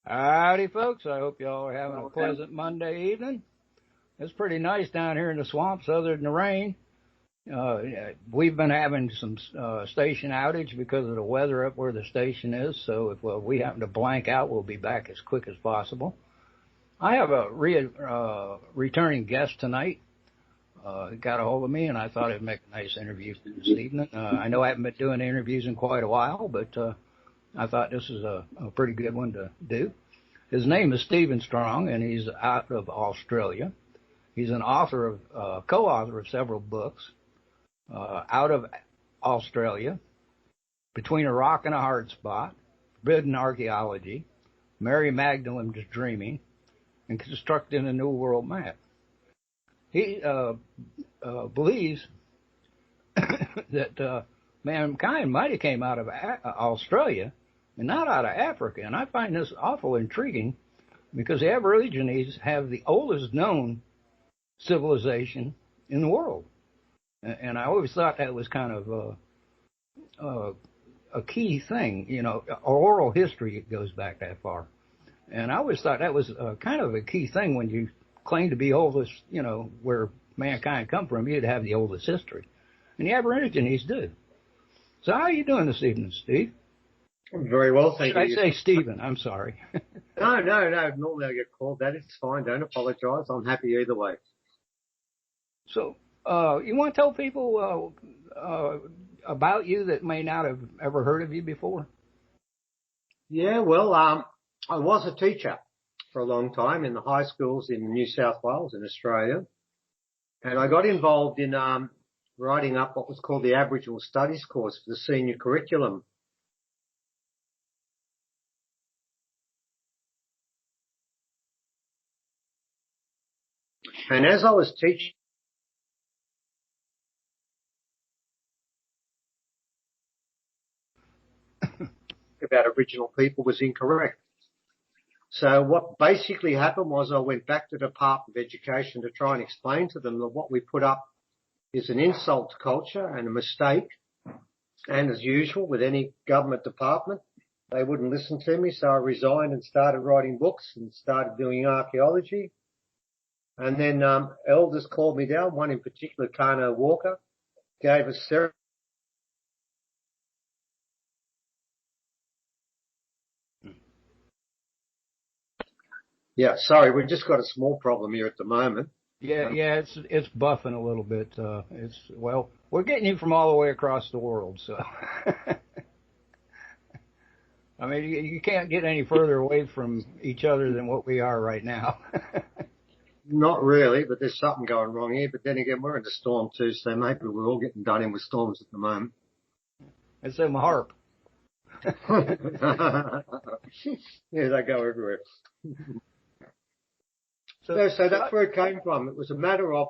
Howdy, folks. I hope y'all are having a pleasant Monday evening. It's pretty nice down here in the swamps other than the rain. We've been having some station outage because of the weather up where the station is, so if we happen to blank out, we'll be back as quick as possible. I have a returning guest tonight. Got a hold of me, and I thought it'd make a nice interview this evening. I know I haven't been doing interviews in quite a while, but I thought this is a pretty good one to do. His name is Stephen Stronge, and he's out of Australia. He's an author of, co-author of several books out of Australia, Between a Rock and a Hard Spot, Forbidden Archaeology, Mary Magdalene's Dreaming, and Constructing a New World Map. He believes that mankind might have came out of Australia and not out of Africa. And I find this awful intriguing because the Aborigines have the oldest known civilization in the world. And I always thought that was kind of a key thing. You know, oral history goes back that far. And I always thought that was kind of a key thing when you claim to be oldest, you know, where mankind come from, you'd have the oldest history. And the Aborigines do. So how are you doing this evening, Steve? I'm very well, thank you. I say Stephen? I'm sorry. No. Normally I get called that. It's fine. Don't apologise. I'm happy either way. So, you want to tell people about you that may not have ever heard of you before? Yeah, well, I was a teacher for a long time in the high schools in New South Wales in Australia. And I got involved in writing up what was called the Aboriginal Studies course for the senior curriculum. And as I was teaching about Aboriginal people was incorrect. So what basically happened was I went back to the Department of Education to try and explain to them that what we put up is an insult to culture and a mistake. And as usual with any government department, they wouldn't listen to me. So I resigned and started writing books and started doing archaeology. And then elders called me down, one in particular, Kano Walker, gave us ceremony. Yeah, sorry, we've just got a small problem here at the moment. Yeah, it's buffing a little bit. We're getting you from all the way across the world, so I mean, you can't get any further away from each other than what we are right now. Not really, but there's something going wrong here. But then again, we're in a storm too, so maybe we're all getting done in with storms at the moment. It's a harp. Yeah, they go everywhere. So that's where it came from. It was a matter of,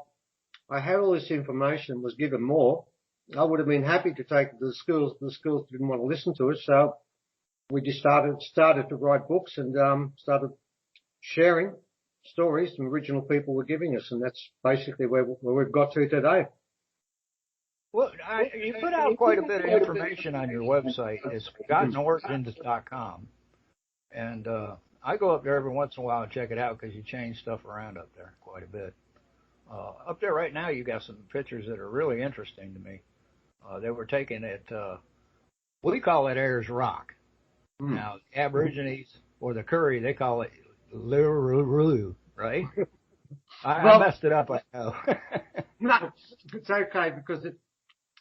I had all this information, was given more. I would have been happy to take it to the schools, but the schools didn't want to listen to it. So we just started to write books and started sharing stories some original people were giving us. And that's basically where we've got to today. Well, you put out quite a bit of information on your website. It's ForgottenOrigins.com. And I go up there every once in a while and check it out because you change stuff around up there quite a bit. Up there right now, you got some pictures that are really interesting to me. They were taken at, we call it Ayers Rock. Now, Aborigines or the Curry, they call it Lururu, right? I messed it up, I know. No, it's okay because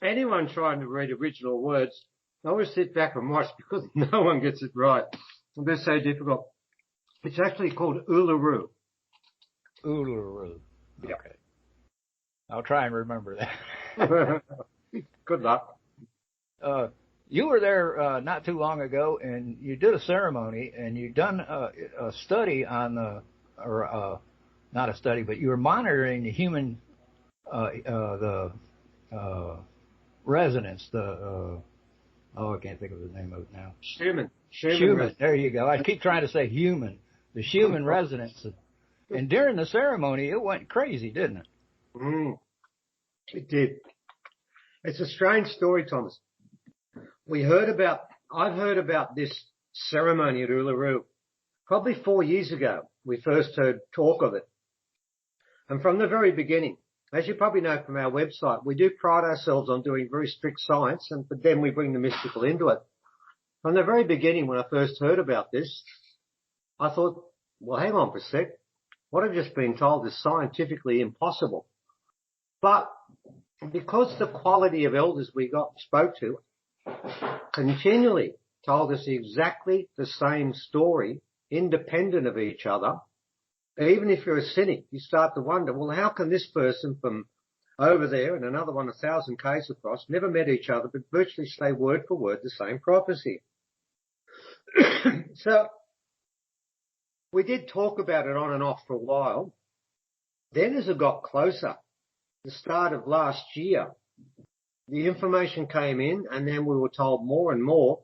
anyone trying to read original words, I always sit back and watch because no one gets it right. They're so difficult. It's actually called Uluru. Uluru. Yeah. Okay. I'll try and remember that. Good luck. You were there not too long ago, and you did a ceremony, and you done a study on not a study, but you were monitoring the human, the resonance, I can't think of the name of it now. Human. There you go. I keep trying to say human. The human resonance. And during the ceremony, it went crazy, didn't it? It did. It's a strange story, Thomas. I've heard about this ceremony at Uluru probably 4 years ago, we first heard talk of it. And from the very beginning, as you probably know from our website, we do pride ourselves on doing very strict science, but then we bring the mystical into it. From the very beginning, when I first heard about this, I thought, well, hang on for a sec. What I've just been told is scientifically impossible. But because the quality of elders we spoke to continually told us exactly the same story, independent of each other, even if you're a cynic, you start to wonder, well, how can this person from over there and another one 1,000 k's across never met each other, but virtually say word for word the same prophecy? So we did talk about it on and off for a while. Then as it got closer, the start of last year, the information came in and then we were told more and more.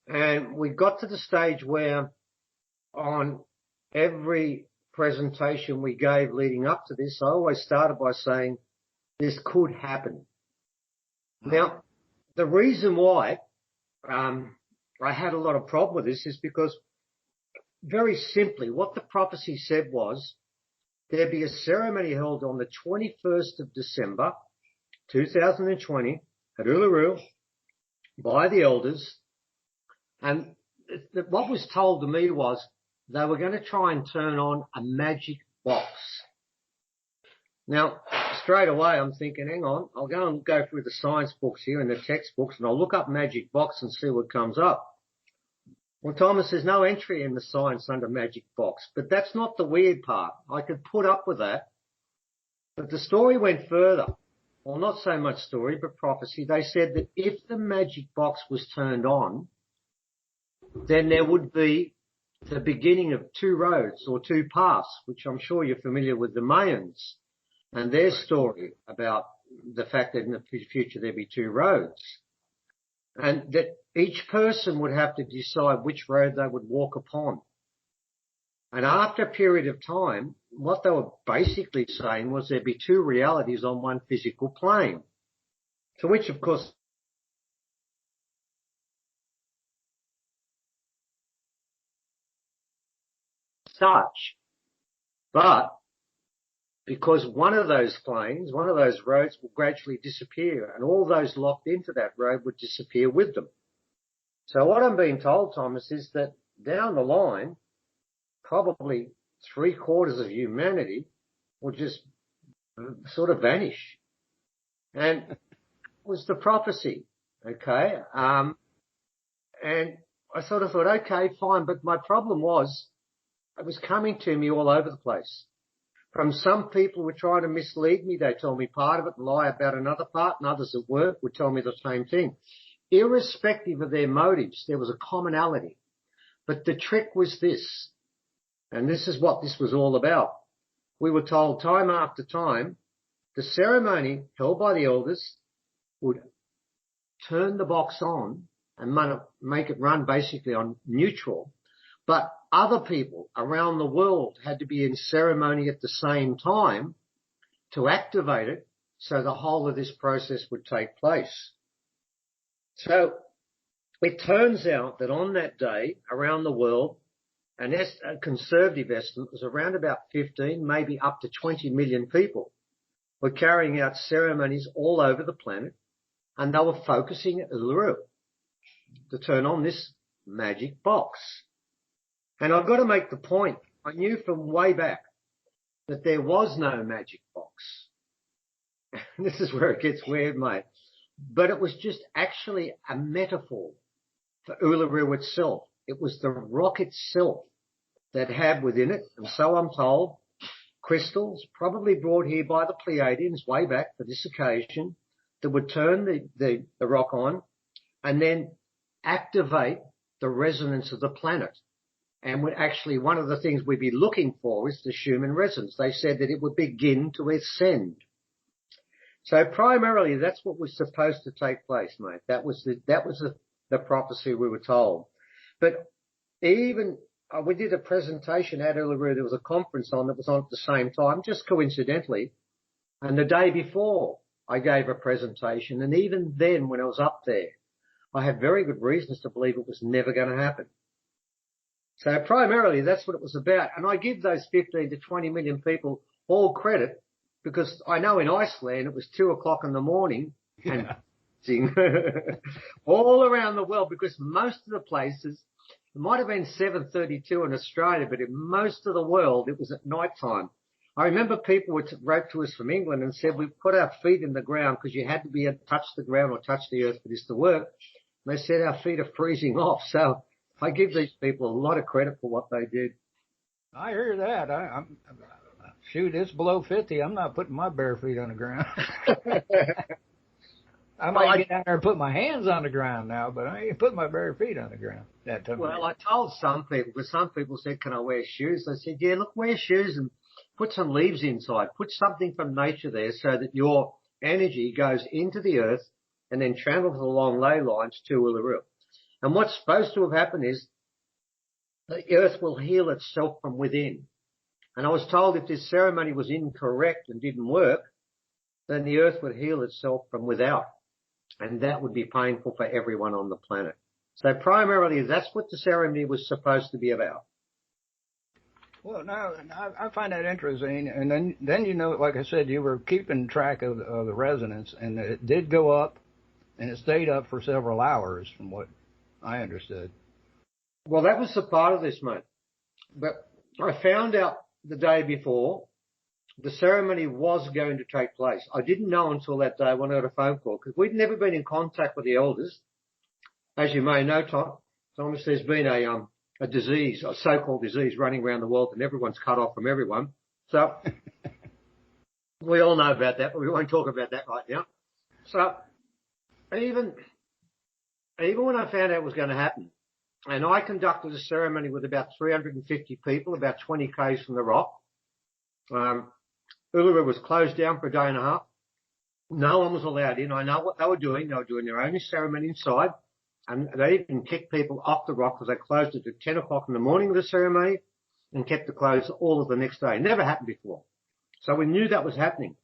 And we got to the stage where on every presentation we gave leading up to this, I always started by saying this could happen. Now, the reason why I had a lot of problem with this is because very simply what the prophecy said was there'd be a ceremony held on the 21st of December 2020 at Uluru by the elders. And what was told to me was they were going to try and turn on a magic box. Now, straight away I'm thinking, hang on, I'll go through the science books here and the textbooks and I'll look up magic box and see what comes up. Well, Thomas, there's no entry in the science under magic box, but that's not the weird part. I could put up with that. But the story went further. Well, not so much story, but prophecy. They said that if the magic box was turned on, then there would be the beginning of two roads or two paths, which I'm sure you're familiar with the Mayans and their story about the fact that in the future there'd be two roads. And that each person would have to decide which road they would walk upon. And after a period of time, what they were basically saying was there'd be two realities on one physical plane. To which, of course, such. But because one of those planes, one of those roads will gradually disappear and all those locked into that road would disappear with them. So what I'm being told, Thomas, is that down the line, probably 3/4 of humanity will just sort of vanish. And it was the prophecy, okay? And I sort of thought, okay, fine. But my problem was it was coming to me all over the place. From some people who were trying to mislead me. They told me part of it and lie about another part, and others at work would tell me the same thing. Irrespective of their motives, there was a commonality. But the trick was this, and this is what this was all about. We were told time after time, the ceremony held by the elders would turn the box on and make it run basically on neutral. But other people around the world had to be in ceremony at the same time to activate it so the whole of this process would take place. So it turns out that on that day around the world, a conservative estimate was around about 15, maybe up to 20 million people were carrying out ceremonies all over the planet, and they were focusing at Uluru to turn on this magic box. And I've got to make the point, I knew from way back that there was no magic box. This is where it gets weird, mate. But it was just actually a metaphor for Uluru itself. It was the rock itself that had within it, and so I'm told, crystals probably brought here by the Pleiadians way back for this occasion that would turn the rock on and then activate the resonance of the planet. And would actually, one of the things we'd be looking for is the Schumann resonance. They said that it would begin to ascend. So primarily that's what was supposed to take place, mate. That was the prophecy we were told. But even we did a presentation at Uluru. There was a conference on that was on at the same time, just coincidentally. And the day before I gave a presentation. And even then when I was up there, I had very good reasons to believe it was never going to happen. So primarily that's what it was about. And I give those 15 to 20 million people all credit because I know in Iceland it was 2 o'clock in the morning and all around the world because most of the places, it might have been 7:32 in Australia, but in most of the world it was at night time. I remember people wrote to us from England and said, we've put our feet in the ground because you had to be able to touch the ground or touch the earth for this to work. And they said our feet are freezing off. So I give these people a lot of credit for what they did. I hear that. Shoot, it's below 50. I'm not putting my bare feet on the ground. I might get down there and put my hands on the ground now, but I ain't put my bare feet on the ground that time. Well, I told some people, because some people said, can I wear shoes? I said, yeah, look, wear shoes and put some leaves inside. Put something from nature there so that your energy goes into the earth and then travels along ley lines to Uluru. And what's supposed to have happened is the earth will heal itself from within. And I was told if this ceremony was incorrect and didn't work, then the earth would heal itself from without. And that would be painful for everyone on the planet. So primarily that's what the ceremony was supposed to be about. Well, now I find that interesting, and then you know, like I said, you were keeping track of the resonance, and it did go up, and it stayed up for several hours, from what I understood. Well, that was the part of this, mate. But I found out the day before the ceremony was going to take place. I didn't know until that day when I got a phone call because we'd never been in contact with the elders. As you may know, Thomas, there's been a disease, a so-called disease running around the world and everyone's cut off from everyone. So we all know about that, but we won't talk about that right now. So even when I found out it was going to happen, and I conducted a ceremony with about 350 people, about 20 k's from the rock. Uluru was closed down for a day and a half. No one was allowed in. I know what they were doing. They were doing their own ceremony inside. And they even kicked people off the rock because they closed it at 10 o'clock in the morning of the ceremony and kept it closed all of the next day. It never happened before. So we knew that was happening.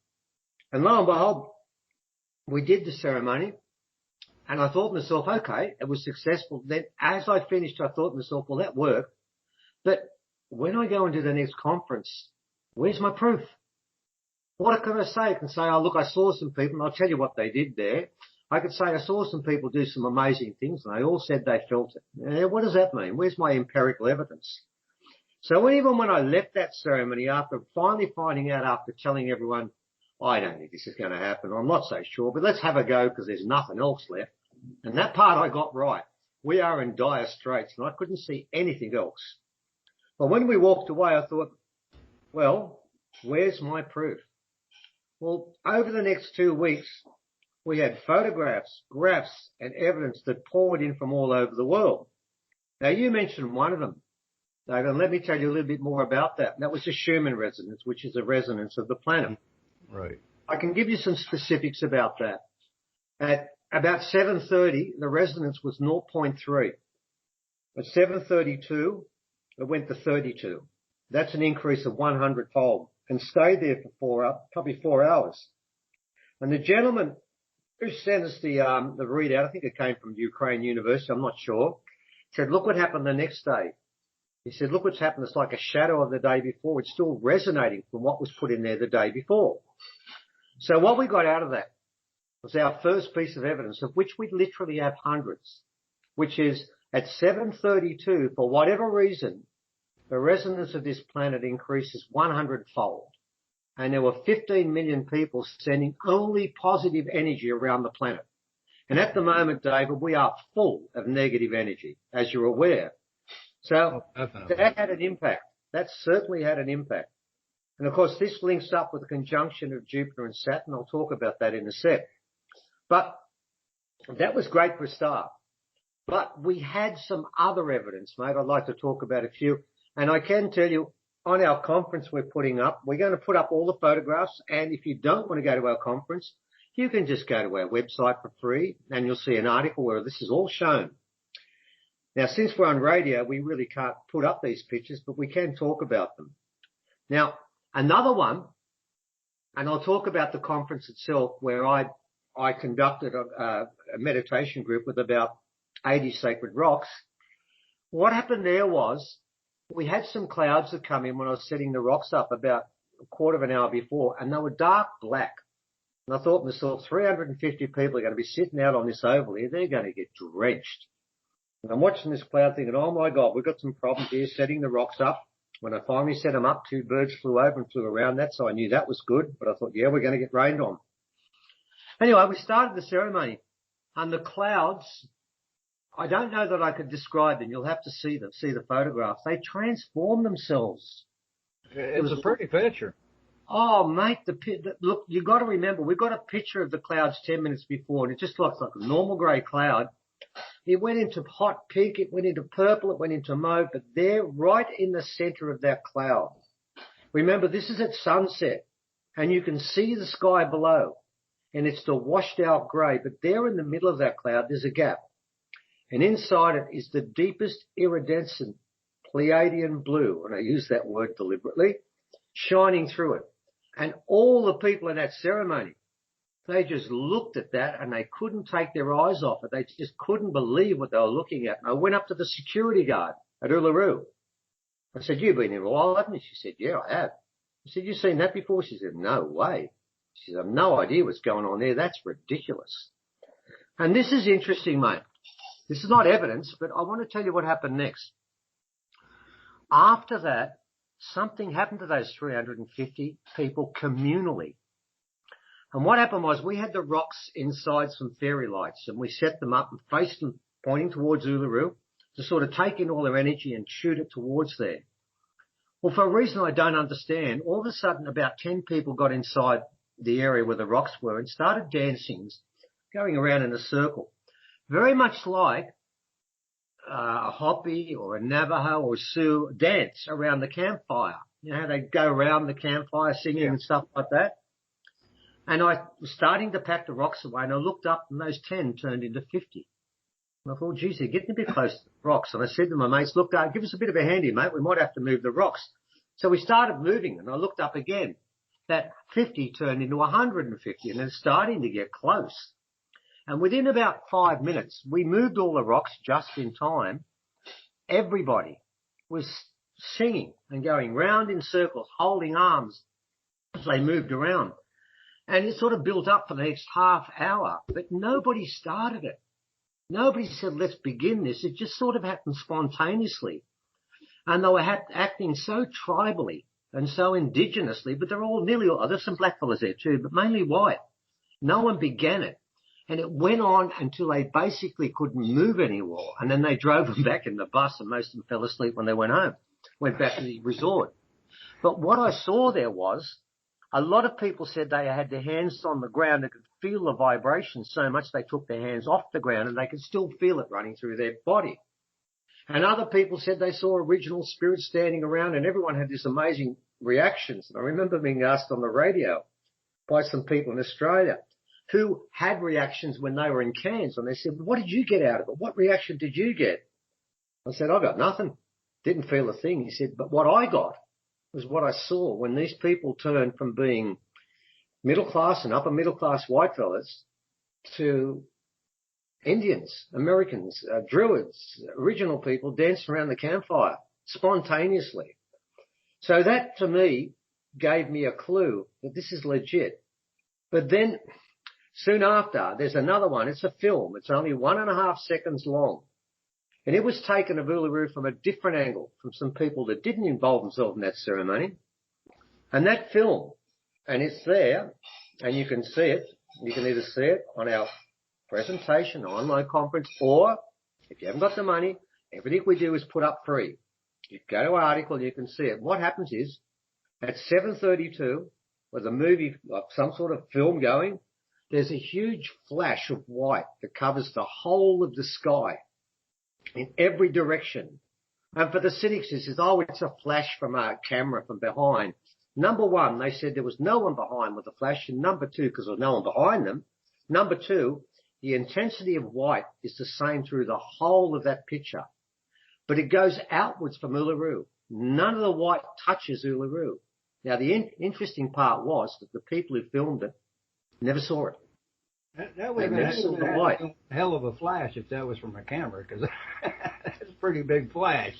And lo and behold, we did the ceremony. And I thought to myself, okay, it was successful. Then as I finished, I thought to myself, well, that worked. But when I go into the next conference, where's my proof? What can I say? I can say, oh, look, I saw some people, and I'll tell you what they did there. I could say I saw some people do some amazing things, and they all said they felt it. What does that mean? Where's my empirical evidence? So even when I left that ceremony, after finally finding out, after telling everyone, I don't think this is going to happen, I'm not so sure, but let's have a go because there's nothing else left. And that part I got right. We are in dire straits, and I couldn't see anything else. But when we walked away, I thought, well, where's my proof? Well, over the next 2 weeks, we had photographs, graphs, and evidence that poured in from all over the world. Now, you mentioned one of them, David, and let me tell you a little bit more about that. That was the Schumann resonance, which is a resonance of the planet. Right. I can give you some specifics about that. At about 7:30, the resonance was 0.3. At 7:32, it went to 32. That's an increase of 100-fold and stayed there for probably 4 hours. And the gentleman who sent us the readout, I think it came from Ukraine University, I'm not sure, said, look what happened the next day. He said, look what's happened. It's like a shadow of the day before. It's still resonating from what was put in there the day before. So what we got out of that was our first piece of evidence, of which we literally have hundreds, which is at 7:32, for whatever reason, the resonance of this planet increases 100-fold. And there were 15 million people sending only positive energy around the planet. And at the moment, David, we are full of negative energy, as you're aware. So that had an impact. That certainly had an impact. And of course, this links up with the conjunction of Jupiter and Saturn. I'll talk about that in a sec. But that was great for a start. But we had some other evidence, mate. I'd like to talk about a few. And I can tell you, on our conference we're putting up, we're going to put up all the photographs. And if you don't want to go to our conference, you can just go to our website for free and you'll see an article where this is all shown. Now, since we're on radio, we really can't put up these pictures, but we can talk about them. Now, another one, and I'll talk about the conference itself where I conducted a meditation group with about 80 sacred rocks. What happened there was we had some clouds that come in when I was setting the rocks up about a quarter of an hour before, and they were dark black. And I thought to myself, 350 people are going to be sitting out on this oval here. They're going to get drenched. And I'm watching this cloud thinking, oh my God, we've got some problems here setting the rocks up. When I finally set them up, 2 birds flew over and flew around that, so I knew that was good. But I thought, yeah, we're going to get rained on. Anyway, we started the ceremony, and the clouds, I don't know that I could describe them. You'll have to see the photographs. They transformed themselves. It was a pretty picture. Oh, mate, look, you got to remember, we got a picture of the clouds 10 minutes before, and it just looks like a normal grey cloud. It went into hot pink, it went into purple, it went into mauve, but there, right in the center of that cloud. Remember, this is at sunset, and you can see the sky below, and it's the washed out grey, but there in the middle of that cloud, there's a gap. And inside it is the deepest iridescent Pleiadian blue, and I use that word deliberately, shining through it. And all the people in that ceremony, they just looked at that and they couldn't take their eyes off it. They just couldn't believe what they were looking at. And I went up to the security guard at Uluru. I said, you've been here a while, haven't you? She said, yeah, I have. I said, you've seen that before? She said, no way. She said, I've no idea what's going on there. That's ridiculous. And this is interesting, mate. This is not evidence, but I want to tell you what happened next. After that, something happened to those 350 people communally. And what happened was we had the rocks inside some fairy lights, and we set them up and faced them pointing towards Uluru to sort of take in all their energy and shoot it towards there. Well, for a reason I don't understand, all of a sudden about 10 people got inside the area where the rocks were and started dancing, going around in a circle. Very much like a Hopi or a Navajo or a Sioux dance around the campfire. You know how they go around the campfire singing and stuff like that? And I was starting to pack the rocks away, and I looked up, and those 10 turned into 50. And I thought, geez, they're getting a bit close to the rocks. And I said to my mates, look, give us a bit of a hand here, mate. We might have to move the rocks. So we started moving, and I looked up again. That 50 turned into 150, and it's starting to get close. And within about 5 minutes, we moved all the rocks just in time. Everybody was singing and going round in circles, holding arms as they moved around. And it sort of built up for the next half hour, but nobody started it. Nobody said, let's begin this. It just sort of happened spontaneously. And they were acting so tribally and so indigenously, but they're all nearly all, there's some black fellas there too, but mainly white. No one began it. And it went on until they basically couldn't move anymore. And then they drove them back in the bus, and most of them fell asleep when they went home, went back to the resort. But what I saw there was a lot of people said they had their hands on the ground. They could feel the vibration so much they took their hands off the ground, and they could still feel it running through their body. And other people said they saw original spirits standing around, and everyone had this amazing reactions. And I remember being asked on the radio by some people in Australia who had reactions when they were in Cairns, and they said, what did you get out of it? What reaction did you get? I said, I got nothing. Didn't feel a thing. He said, but what I got was what I saw when these people turned from being middle class and upper middle class white fellas to Indians, Americans, Druids, original people dancing around the campfire spontaneously. So that to me gave me a clue that this is legit. But then soon after, there's another one. It's a film. It's only 1.5 seconds long. And it was taken of Uluru from a different angle, from some people that didn't involve themselves in that ceremony. And that film, and it's there, and you can see it. You can either see it on our presentation, online conference, or if you haven't got the money, everything we do is put up free. You go to our article, you can see it. What happens is, at 7:32, with a movie, like some sort of film going, there's a huge flash of white that covers the whole of the sky in every direction. And for the cynics, it says, oh, it's a flash from a camera from behind. Number one, they said there was no one behind with the flash. And number two, because there was no one behind them. Number two, the intensity of white is the same through the whole of that picture. But it goes outwards from Uluru. None of the white touches Uluru. Now, the interesting part was that the people who filmed it never saw it. That would have been a hell of a flash if that was from a camera, because it's a pretty big flash.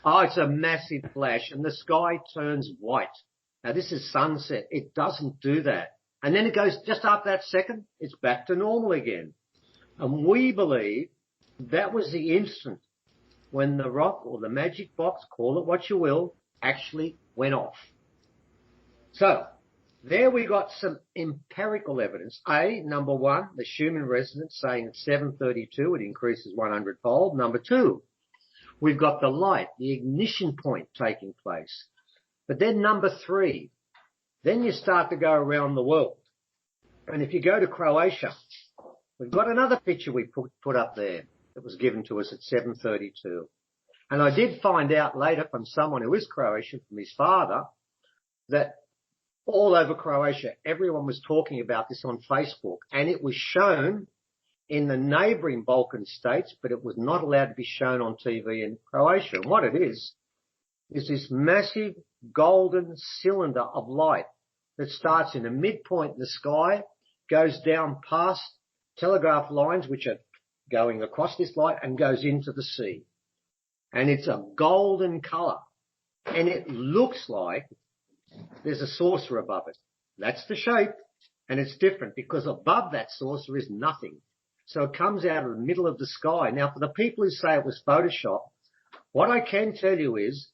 Oh, it's a massive flash and the sky turns white. Now this is sunset. It doesn't do that. And then it goes just after that second, it's back to normal again. And we believe that was the instant when the rock or the magic box, call it what you will, actually went off. So there we got some empirical evidence. Number one, the Schumann resonance saying at 7:32 it increases 100-fold. Number two, we've got the light, the ignition point taking place. But then number three, then you start to go around the world. And if you go to Croatia, we've got another picture we put up there that was given to us at 7:32. And I did find out later from someone who is Croatian, from his father, that all over Croatia, everyone was talking about this on Facebook, and it was shown in the neighbouring Balkan states, but it was not allowed to be shown on TV in Croatia. And what it is this massive golden cylinder of light that starts in a midpoint in the sky, goes down past telegraph lines, which are going across this light, and goes into the sea. And it's a golden colour. And it looks like there's a saucer above it. That's the shape. And it's different because above that saucer is nothing. So it comes out of the middle of the sky. Now, for the people who say it was Photoshop, what I can tell you is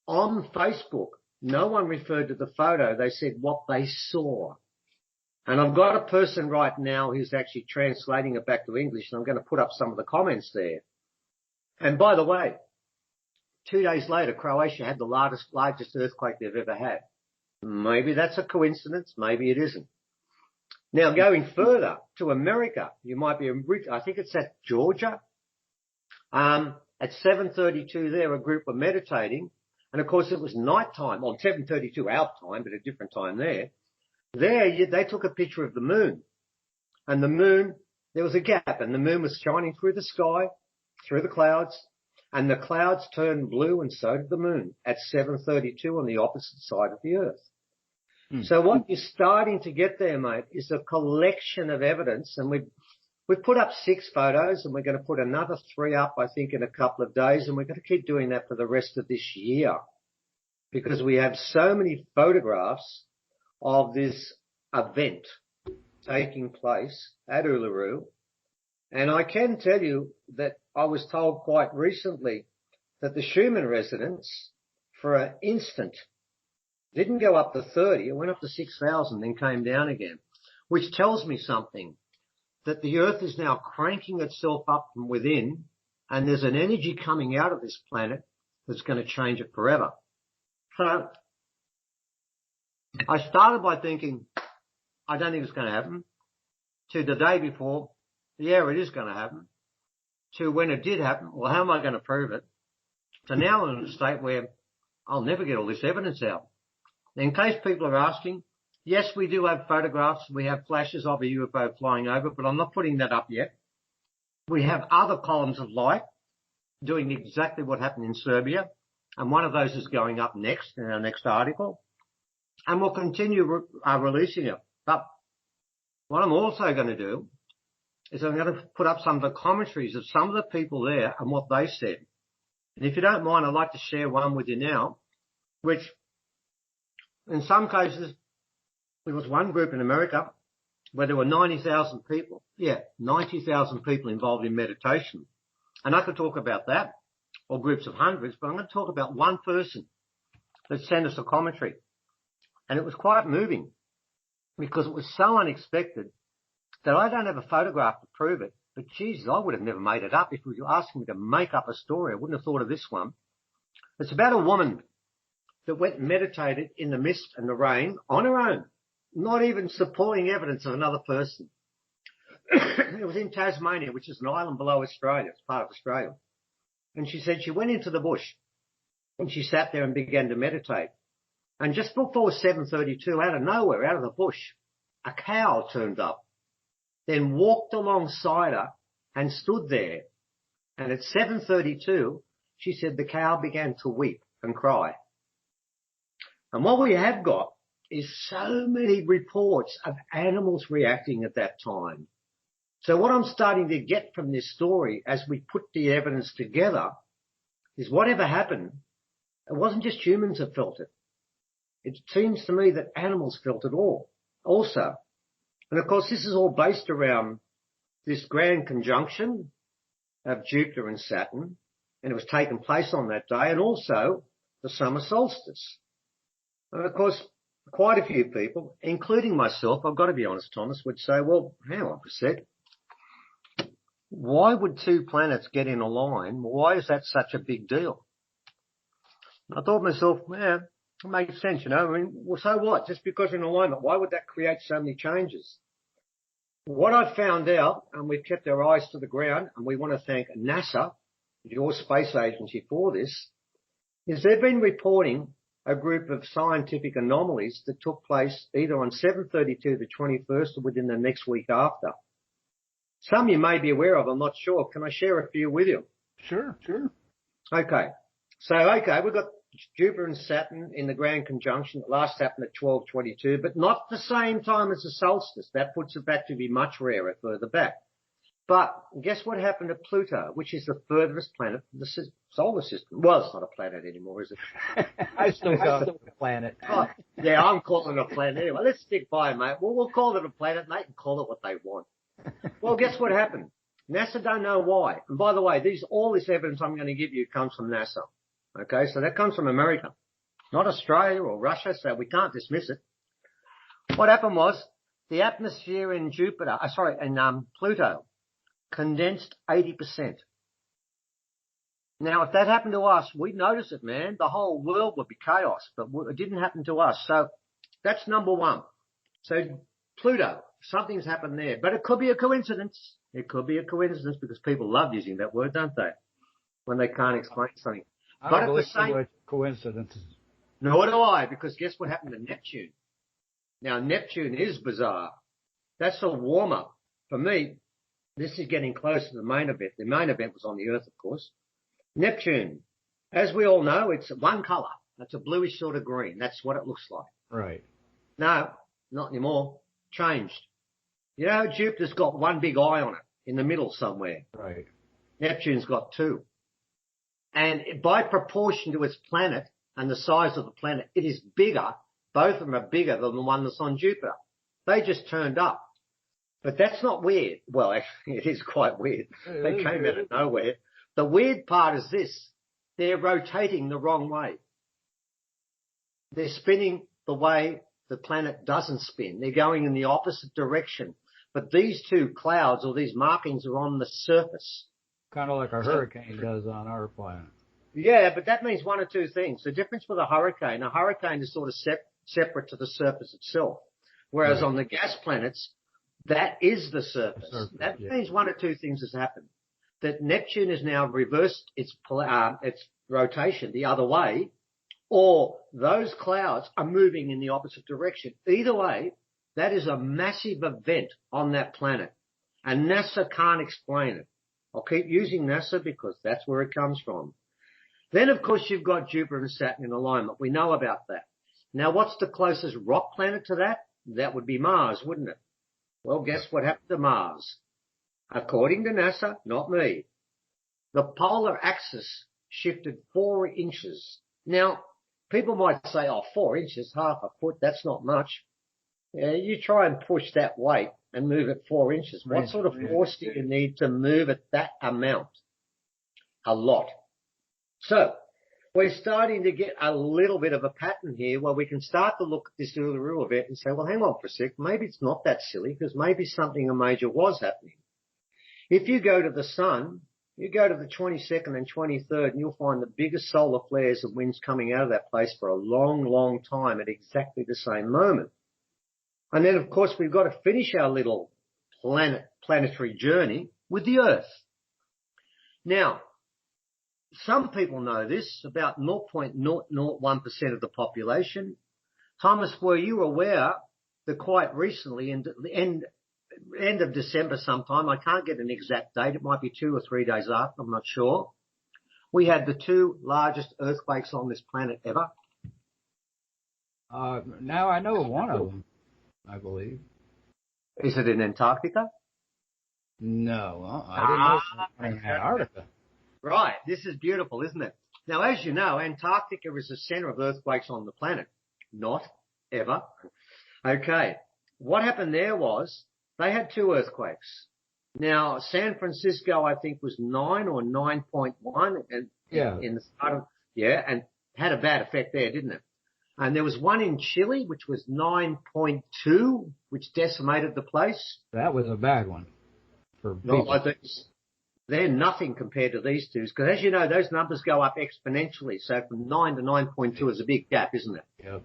on Facebook, no one referred to the photo. They said what they saw. And I've got a person right now who's actually translating it back to English, and I'm going to put up some of the comments there. And by the way, 2 days later, Croatia had the largest earthquake they've ever had. Maybe that's a coincidence. Maybe it isn't. Now, going further to America, you might be, I think it's at Georgia. At 7:32 there, a group were meditating. And of course, it was nighttime, on 7:32 our time, but a different time there. There, they took a picture of the moon. And the moon, there was a gap, and the moon was shining through the sky, through the clouds, and the clouds turned blue, and so did the moon at 7:32 on the opposite side of the earth. So what you're starting to get there, mate, is a collection of evidence, and we've put up 6 photos, and we're going to put another 3 up, I think, in a couple of days, and we're going to keep doing that for the rest of this year because we have so many photographs of this event taking place at Uluru. And I can tell you that I was told quite recently that the Schumann resonance for an instant didn't go up to 30, it went up to 6,000, then came down again, which tells me something, that the Earth is now cranking itself up from within, and there's an energy coming out of this planet that's going to change it forever. So I started by thinking, I don't think it's going to happen, to the day before, yeah, it is going to happen, to when it did happen, well, how am I going to prove it? So now I'm in a state where I'll never get all this evidence out. In case people are asking, yes, we do have photographs. We have flashes of a UFO flying over, but I'm not putting that up yet. We have other columns of light doing exactly what happened in Serbia, and one of those is going up next in our next article, and we'll continue releasing it. But what I'm also going to do is I'm going to put up some of the commentaries of some of the people there and what they said. And if you don't mind, I'd like to share one with you now, which in some cases, there was one group in America where there were 90,000 people. Yeah, 90,000 people involved in meditation. And I could talk about that, or groups of hundreds, but I'm going to talk about one person that sent us a commentary. And it was quite moving because it was so unexpected that I don't have a photograph to prove it. But Jesus, I would have never made it up. If you were asking me to make up a story, I wouldn't have thought of this one. It's about a woman that went and meditated in the mist and the rain on her own, not even supporting evidence of another person. It was in Tasmania, which is an island below Australia. It's part of Australia. And she said she went into the bush and she sat there and began to meditate. And just before 7:32, out of nowhere, out of the bush, a cow turned up, then walked alongside her and stood there. And at 7:32, she said the cow began to weep and cry. And what we have got is so many reports of animals reacting at that time. So what I'm starting to get from this story as we put the evidence together is whatever happened It wasn't just humans that felt it. It seems to me that animals felt it all also. And of course, this is all based around this grand conjunction of Jupiter and Saturn, and it was taking place on that day, and also the summer solstice. And of course, quite a few people, including myself, I've got to be honest, Thomas, would say, well, hang on for a sec. Why would two planets get in a line? Why is that such a big deal? I thought to myself, yeah, it makes sense, you know. I mean, well, so what? Just because we're in alignment, why would that create so many changes? What I found out, and we've kept our eyes to the ground, and we want to thank NASA, your space agency, for this, is they've been reporting a group of scientific anomalies that took place either on 7/32 the 21st or within the next week after. Some you may be aware of, I'm not sure. Can I share a few with you? Sure, sure. Okay. We've got Jupiter and Saturn in the grand conjunction. It last happened at 12/22, but not the same time as the solstice. That puts it back to be much rarer further back. But guess what happened to Pluto, which is the furthest planet from the solar system? Well, it's not a planet anymore, is it? I still call it a planet. Oh, yeah, I'm calling it a planet anyway. Let's stick by it, mate. Well, we'll call it a planet, and they can call it what they want. Well, guess what happened? NASA don't know why. And by the way, all this evidence I'm going to give you comes from NASA. Okay, so that comes from America, not Australia or Russia, so we can't dismiss it. What happened was the atmosphere in Pluto condensed 80%. Now, if that happened to us, we'd notice it, man. The whole world would be chaos, but it didn't happen to us. So that's number one. So Pluto, something's happened there, but it could be a coincidence. It could be a coincidence because people love using that word, don't they? When they can't explain something. I don't believe the word coincidences. Nor do I, because guess what happened to Neptune? Now, Neptune is bizarre. That's a warm-up. For me, this is getting close to the main event. The main event was on the Earth, of course. Neptune, as we all know, it's one colour. That's a bluish sort of green. That's what it looks like. Right. No, not anymore. Changed. You know, Jupiter's got one big eye on it in the middle somewhere. Right. Neptune's got two. And by proportion to its planet and the size of the planet, it is bigger. Both of them are bigger than the one that's on Jupiter. They just turned up. But that's not weird. Well, actually, it is quite weird. They came out of nowhere. The weird part is this. They're rotating the wrong way. They're spinning the way the planet doesn't spin. They're going in the opposite direction. But these two clouds or these markings are on the surface. Kind of like a hurricane does on our planet. Yeah, but that means one or two things. The difference with a hurricane is sort of separate to the surface itself. Whereas on the gas planets, that is the surface. That means one or two things has happened. That Neptune has now reversed its rotation the other way, or those clouds are moving in the opposite direction. Either way, that is a massive event on that planet. And NASA can't explain it. I'll keep using NASA because that's where it comes from. Then, of course, you've got Jupiter and Saturn in alignment. We know about that. Now, what's the closest rock planet to that? That would be Mars, wouldn't it? Well, guess what happened to Mars? According to NASA, not me, the polar axis shifted 4 inches. Now, people might say, 4 inches, half a foot, that's not much. You try and push that weight and move it 4 inches. What sort of force do you need to move it that amount? A lot. So we're starting to get a little bit of a pattern here where we can start to look at this Uluru event and say, well, hang on for a sec. Maybe it's not that silly because maybe something major was happening. If you go to the sun, you go to the 22nd and 23rd and you'll find the biggest solar flares and winds coming out of that place for a long, long time at exactly the same moment. And then, of course, we've got to finish our little planetary journey with the Earth. Now, some people know this, about 0.001% of the population. Thomas, were you aware that quite recently, in the end of December sometime, I can't get an exact date, it might be 2 or 3 days after, I'm not sure, we had the 2 largest earthquakes on this planet ever? Now I know of one of them, I believe. Is it in Antarctica? No, I didn't know it was in Antarctica. Right. This is beautiful, isn't it? Now, as you know, Antarctica is the center of earthquakes on the planet. Not ever. Okay. What happened there was they had 2 earthquakes. Now, San Francisco, I think, was 9 or 9.1 and in the start of, and had a bad effect there, didn't it? And there was one in Chile, which was 9.2, which decimated the place. That was a bad one for people. Not like these. They're nothing compared to these 2, because as you know, those numbers go up exponentially. So from 9 to 9.2 is a big gap, isn't it? Yep.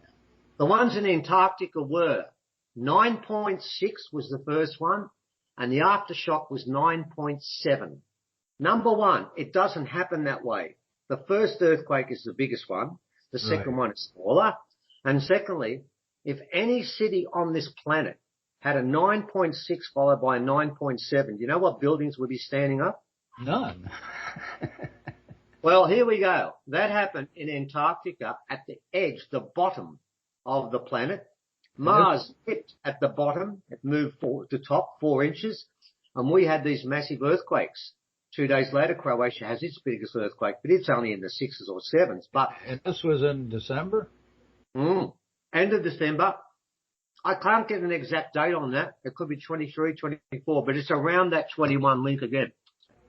The ones in Antarctica were 9.6 was the first one, and the aftershock was 9.7. Number one, it doesn't happen that way. The first earthquake is the biggest one. The second one is smaller. And secondly, if any city on this planet had a 9.6 followed by a 9.7, do you know what buildings would be standing up? None. Well, here we go. That happened in Antarctica at the edge, the bottom of the planet. Mars hit at the bottom. It moved to the top 4 inches. And we had these massive earthquakes. 2 days later, Croatia has its biggest earthquake, but it's only in the 6s or 7s. And this was in December? End of December. I can't get an exact date on that. It could be 23, 24, but it's around that 21 link again.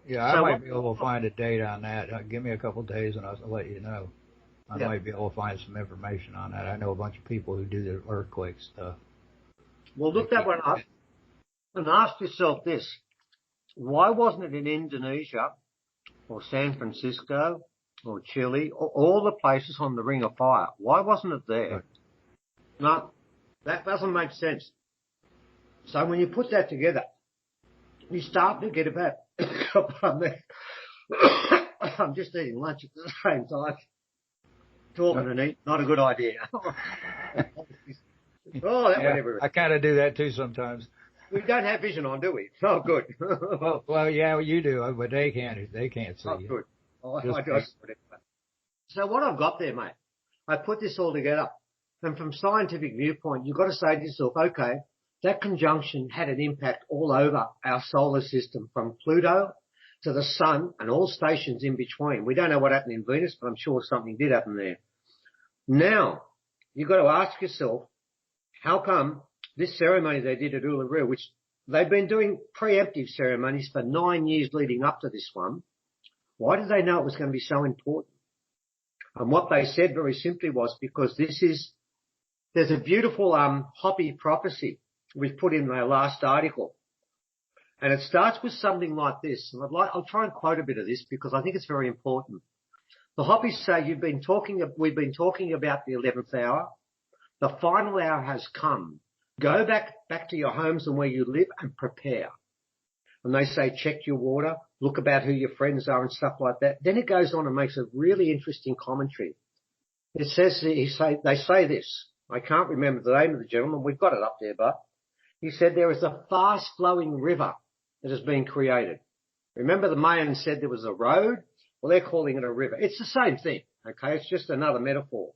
Yeah, I might be able to find a date on that. Give me a couple of days and I'll let you know. I might be able to find some information on that. I know a bunch of people who do the earthquake stuff. Well, look that one up and ask yourself this. Why wasn't it in Indonesia or San Francisco or Chile or all the places on the Ring of Fire? Why wasn't it there? Right. No, that doesn't make sense. So when you put that together, you start to get about, I'm just eating lunch at the same time. Talking and eating, not a good idea. That went everywhere. I kind of do that too sometimes. We don't have vision on, do we? Oh, good. well, yeah, you do, but they can't see. Oh, good. I do. So what I've got there, mate, I put this all together. And from scientific viewpoint, you've got to say to yourself, okay, that conjunction had an impact all over our solar system, from Pluto to the sun and all stations in between. We don't know what happened in Venus, but I'm sure something did happen there. Now, you've got to ask yourself, how come this ceremony they did at Uluru, which they've been doing preemptive ceremonies for 9 years leading up to this one, why did they know it was going to be so important? And what they said very simply was because there's a beautiful Hopi prophecy we've put in our last article. And it starts with something like this. And I'll try and quote a bit of this because I think it's very important. The Hopis say we've been talking about the 11th hour. The final hour has come. Go back to your homes and where you live and prepare. And they say check your water, look about who your friends are and stuff like that. Then it goes on and makes a really interesting commentary. It says, they say this. I can't remember the name of the gentleman. We've got it up there, but he said there is a fast-flowing river that has been created. Remember the Mayans said there was a road? Well, they're calling it a river. It's the same thing, okay? It's just another metaphor.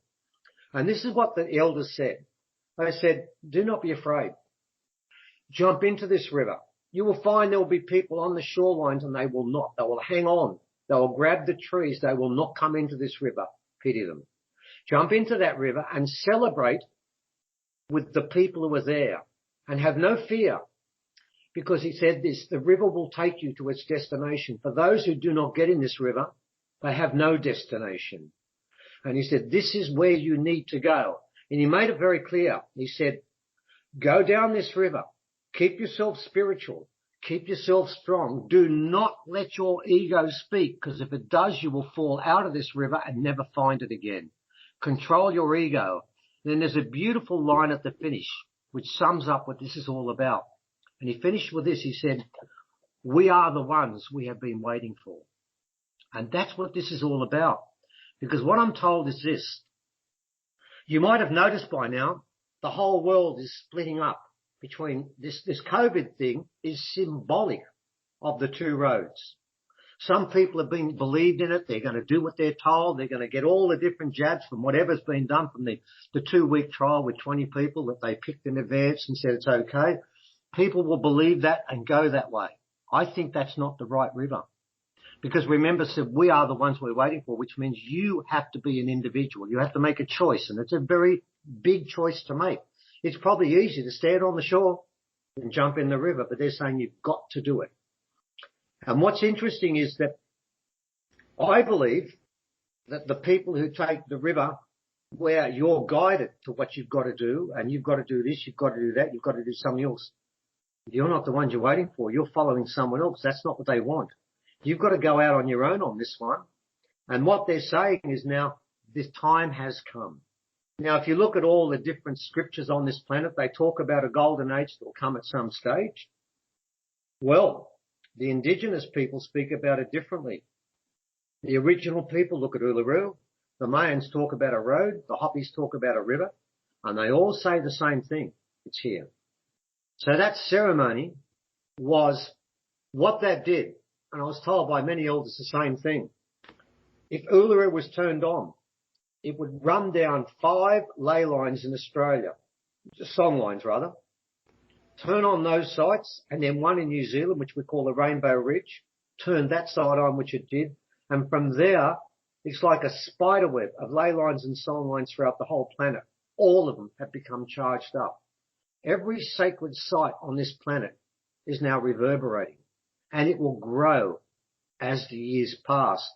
And this is what the elders said. They said, do not be afraid. Jump into this river. You will find there will be people on the shorelines and they will not. They will hang on. They will grab the trees. They will not come into this river. Pity them. Jump into that river and celebrate with the people who are there and have no fear. Because he said this, the river will take you to its destination. For those who do not get in this river, they have no destination. And he said, this is where you need to go. And he made it very clear. He said, go down this river. Keep yourself spiritual. Keep yourself strong. Do not let your ego speak, because if it does, you will fall out of this river and never find it again. Control your ego. Then there's a beautiful line at the finish, which sums up what this is all about. And he finished with this. He said, we are the ones we have been waiting for. And that's what this is all about. Because what I'm told is this. You might have noticed by now, the whole world is splitting up between this COVID thing is symbolic of the 2 roads. Some people have been believed in it. They're going to do what they're told. They're going to get all the different jabs from whatever's been done from the 2-week trial with 20 people that they picked in advance and said it's okay. People will believe that and go that way. I think that's not the right river. Because remember, Sib, we are the ones we're waiting for, which means you have to be an individual. You have to make a choice, and it's a very big choice to make. It's probably easy to stand on the shore and jump in the river, but they're saying you've got to do it. And what's interesting is that I believe that the people who take the river where you're guided to what you've got to do, and you've got to do this, you've got to do that, you've got to do something else. You're not the ones you're waiting for. You're following someone else. That's not what they want. You've got to go out on your own on this one. And what they're saying is now this time has come. Now, if you look at all the different scriptures on this planet, they talk about a golden age that will come at some stage. Well, the indigenous people speak about it differently. The original people look at Uluru. The Mayans talk about a road. The Hopis talk about a river. And they all say the same thing. It's here. So that ceremony was what that did. And I was told by many elders the same thing. If Uluru was turned on, it would run down 5 ley lines in Australia, song lines rather, turn on those sites, and then one in New Zealand, which we call the Rainbow Ridge, turn that side on, which it did. And from there, it's like a spider web of ley lines and song lines throughout the whole planet. All of them have become charged up. Every sacred site on this planet is now reverberating, and it will grow as the years pass.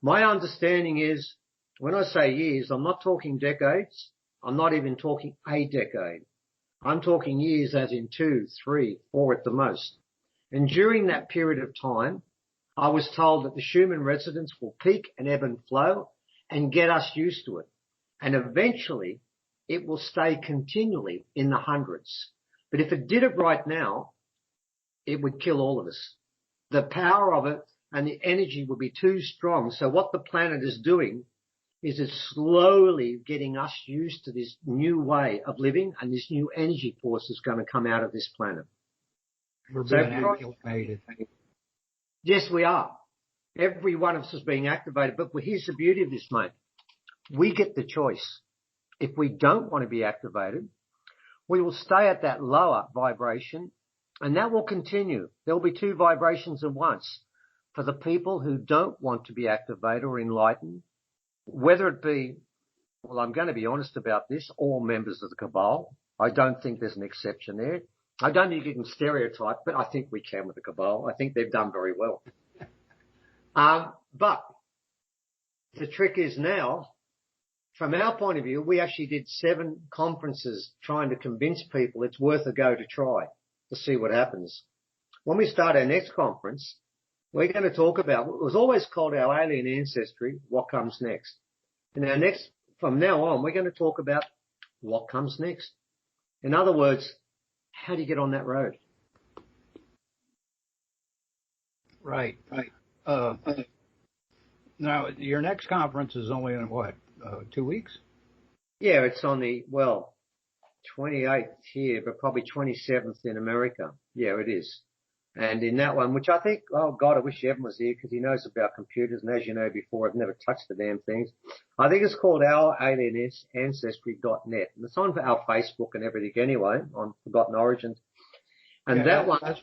My understanding is, when I say years, I'm not talking decades. I'm not even talking a decade. I'm talking years as in 2, 3, 4 at the most. And during that period of time, I was told that the Schumann resonance will peak and ebb and flow and get us used to it. And eventually, it will stay continually in the hundreds. But if it did it right now, it would kill all of us. The power of it and the energy would be too strong. So what the planet is doing is it's slowly getting us used to this new way of living, and this new energy force is going to come out of this planet. We're being activated. Yes, we are. Every one of us is being activated. But here's the beauty of this, mate. We get the choice. If we don't want to be activated, we will stay at that lower vibration, and that will continue. There will be 2 vibrations at once. For the people who don't want to be activated or enlightened, whether it be, well, I'm going to be honest about this, all members of the Cabal. I don't think there's an exception there. I don't think you can stereotype, but I think we can with the Cabal. I think they've done very well. But the trick is now, from our point of view, we actually did 7 conferences trying to convince people it's worth a go to try to see what happens. When we start our next conference, we're going to talk about what was always called our alien ancestry, what comes next. And from now on, we're going to talk about what comes next. In other words, how do you get on that road? Right. Now, your next conference is only in what, 2 weeks? Yeah, it's on the, 28th here, but probably 27th in America. Yeah, it is. And in that one, which I think, oh God, I wish Evan was here because he knows about computers. And as you know before, I've never touched the damn things. I think it's called ouralienancestry.net. And it's on our Facebook and everything anyway, on Forgotten Origins. And yeah, that one. That's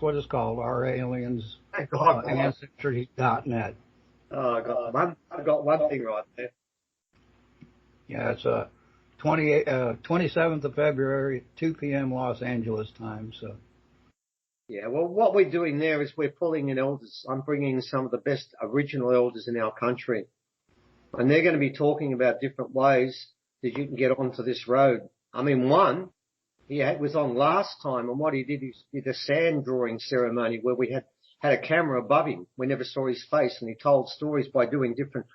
what it's called, ouralienancestry.net. Oh, I got one thing right there. Yeah, it's 27th of February, 2 p.m. Los Angeles time, so. Yeah, well, what we're doing there is we're pulling in elders. I'm bringing in some of the best original elders in our country. And they're going to be talking about different ways that you can get onto this road. I mean, one, he was on last time, and what he did is did a sand drawing ceremony where we had a camera above him. We never saw his face, and he told stories by doing different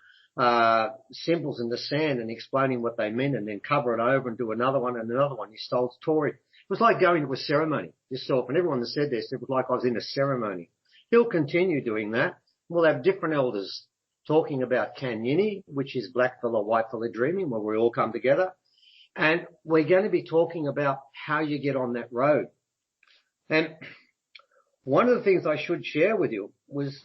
symbols in the sand and explaining what they meant, and then cover it over and do another one and another one. He told story. It was like going to a ceremony yourself, and everyone that said this, it was like I was in a ceremony. He'll continue doing that. We'll have different elders talking about Kanyini, which is blackfella, whitefella dreaming, where we all come together. And we're going to be talking about how you get on that road. And one of the things I should share with you was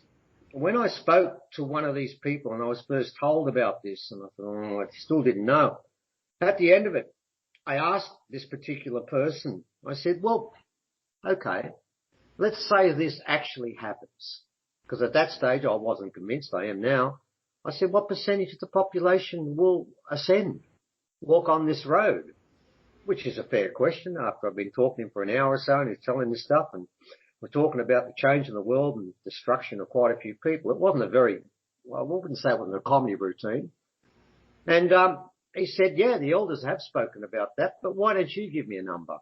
when I spoke to one of these people and I was first told about this, and I thought, I still didn't know. At the end of it, I asked this particular person, I said, well, okay, let's say this actually happens. because at that stage I wasn't convinced. I am now. I said, what percentage of the population will ascend, walk on this road? Which is a fair question after I've been talking to him for an hour or so and he's telling this stuff, and we're talking about the change in the world and destruction of quite a few people. It wasn't a very, well, I wouldn't say it wasn't a comedy routine. And he said, yeah, the elders have spoken about that, but why don't you give me a number?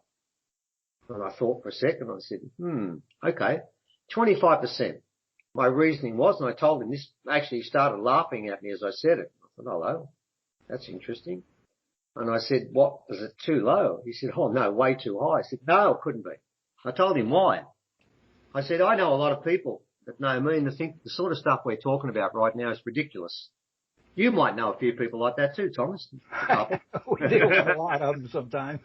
And I thought for a second. I said, okay, 25%. My reasoning was, and I told him this, actually he started laughing at me as I said it. I thought, hello, that's interesting. And I said, what, is it too low? He said, oh no, way too high. I said, no, it couldn't be. I told him why. I said, I know a lot of people that know me and think the sort of stuff we're talking about right now is ridiculous. You might know a few people like that too, Thomas. We deal with a lot of them sometimes.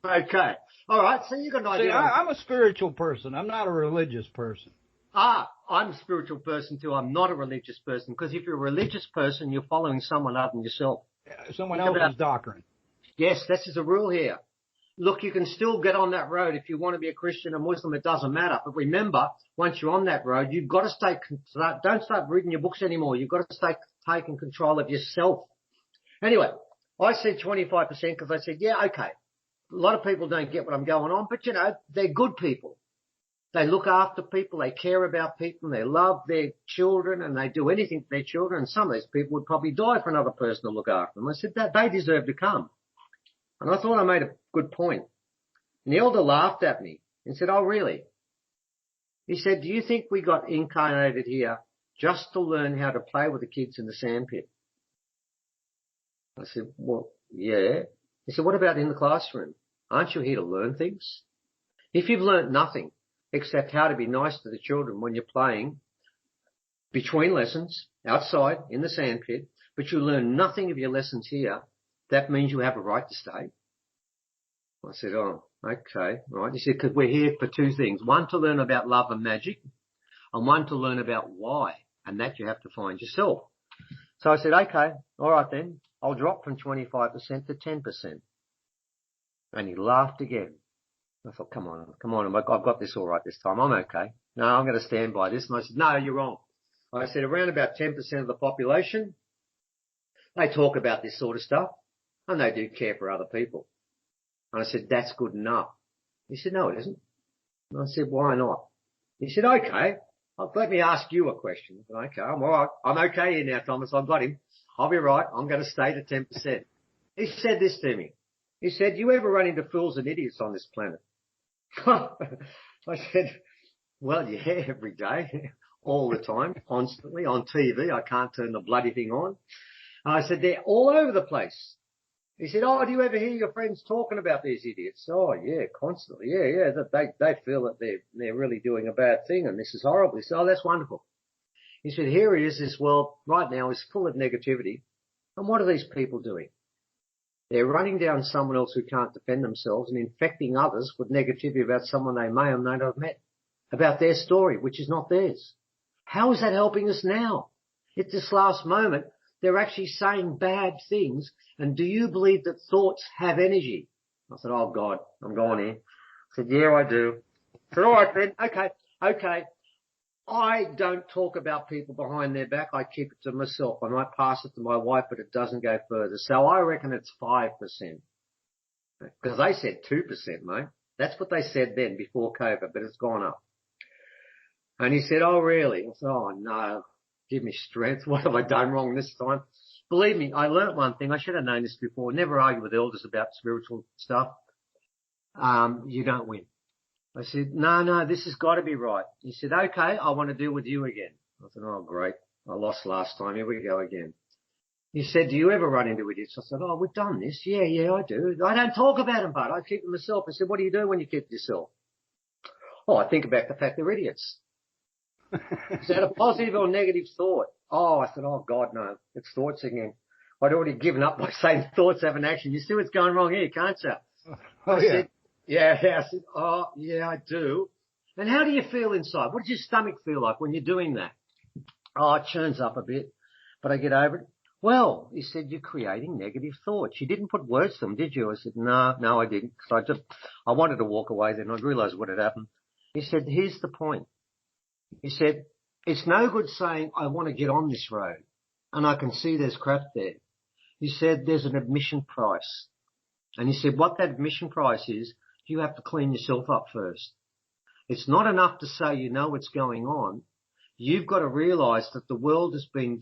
Okay. All right. So you got an idea. See, I'm a spiritual person. I'm not a religious person. I'm a spiritual person too. I'm not a religious person, because if you're a religious person, you're following someone other than yourself. Someone else's doctrine. Yes, this is a rule here. Look, you can still get on that road if you want to be a Christian or Muslim. It doesn't matter. But remember, once you're on that road, you've got to don't start reading your books anymore. You've got to stay taking control of yourself. Anyway, I said 25% because I said, yeah, okay. A lot of people don't get what I'm going on, but you know, they're good people. They look after people, they care about people, and they love their children, and they do anything for their children. And some of these people would probably die for another person to look after them. I said that they deserve to come. And I thought I made a good point. And the elder laughed at me and said, oh, really? He said, do you think we got incarnated here just to learn how to play with the kids in the sandpit? I said, well, yeah. He said, what about in the classroom? Aren't you here to learn things? If you've learnt nothing except how to be nice to the children when you're playing between lessons, outside, in the sandpit, but you learn nothing of your lessons here, that means you have a right to stay. I said, oh, okay, right. He said, because we're here for two things. One, to learn about love and magic, and one, to learn about why, and that you have to find yourself. So I said, okay, all right then, I'll drop from 25% to 10%. And he laughed again. I thought, come on, I've got this all right this time. I'm okay. No, I'm going to stand by this. And I said, no, you're wrong. I said, around about 10% of the population, they talk about this sort of stuff, and they do care for other people. And I said, that's good enough. He said, no, it isn't. And I said, why not? He said, okay, let me ask you a question. I said, okay, I'm all right. I'm okay here now, Thomas. I've got him. I'll be right. I'm going to stay to 10%. He said this to me. He said, you ever run into fools and idiots on this planet? I said, well, yeah, every day, all the time, constantly, on TV. I can't turn the bloody thing on. And I said, they're all over the place. He said, oh, do you ever hear your friends talking about these idiots? Oh, yeah, constantly. Yeah. They feel that they're really doing a bad thing and this is horrible. He said, oh, that's wonderful. He said, here it is, this world right now is full of negativity. And what are these people doing? They're running down someone else who can't defend themselves and infecting others with negativity about someone they may or may not have met, about their story, which is not theirs. How is that helping us now? At this last moment, they're actually saying bad things. And do you believe that thoughts have energy? I said, oh, God, I'm going here. I said, yeah, I do. I said, all right, then. Okay. I don't talk about people behind their back. I keep it to myself. I might pass it to my wife, but it doesn't go further. So I reckon it's 5%. Because they said 2%, mate. That's what they said then before COVID, but it's gone up. And he said, oh, really? I said, oh, no. Give me strength. What have I done wrong this time? Believe me, I learnt one thing. I should have known this before. Never argue with elders about spiritual stuff. You don't win. I said, no, this has got to be right. He said, okay, I want to deal with you again. I said, oh, great. I lost last time. Here we go again. He said, do you ever run into idiots? I said, oh, we've done this. Yeah, I do. I don't talk about them, but I keep them myself. I said, what do you do when you keep yourself? Oh, I think about the fact they're idiots. Is that a positive or negative thought? Oh, I said, oh, God, no. It's thoughts again. I'd already given up by saying thoughts have an action. You see what's going wrong here, can't you? Oh, I yeah. said, yeah. I said, oh, yeah, I do. And how do you feel inside? What does your stomach feel like when you're doing that? Oh, it churns up a bit, but I get over it. Well, he said, you're creating negative thoughts. You didn't put words to them, did you? I said, no, I didn't. So I wanted to walk away then. I realized what had happened. He said, here's the point. He said, It's no good saying, I want to get on this road and I can see there's crap there. He said, there's an admission price. And he said, what that admission price is, you have to clean yourself up first. It's not enough to say you know what's going on. You've got to realize that the world has been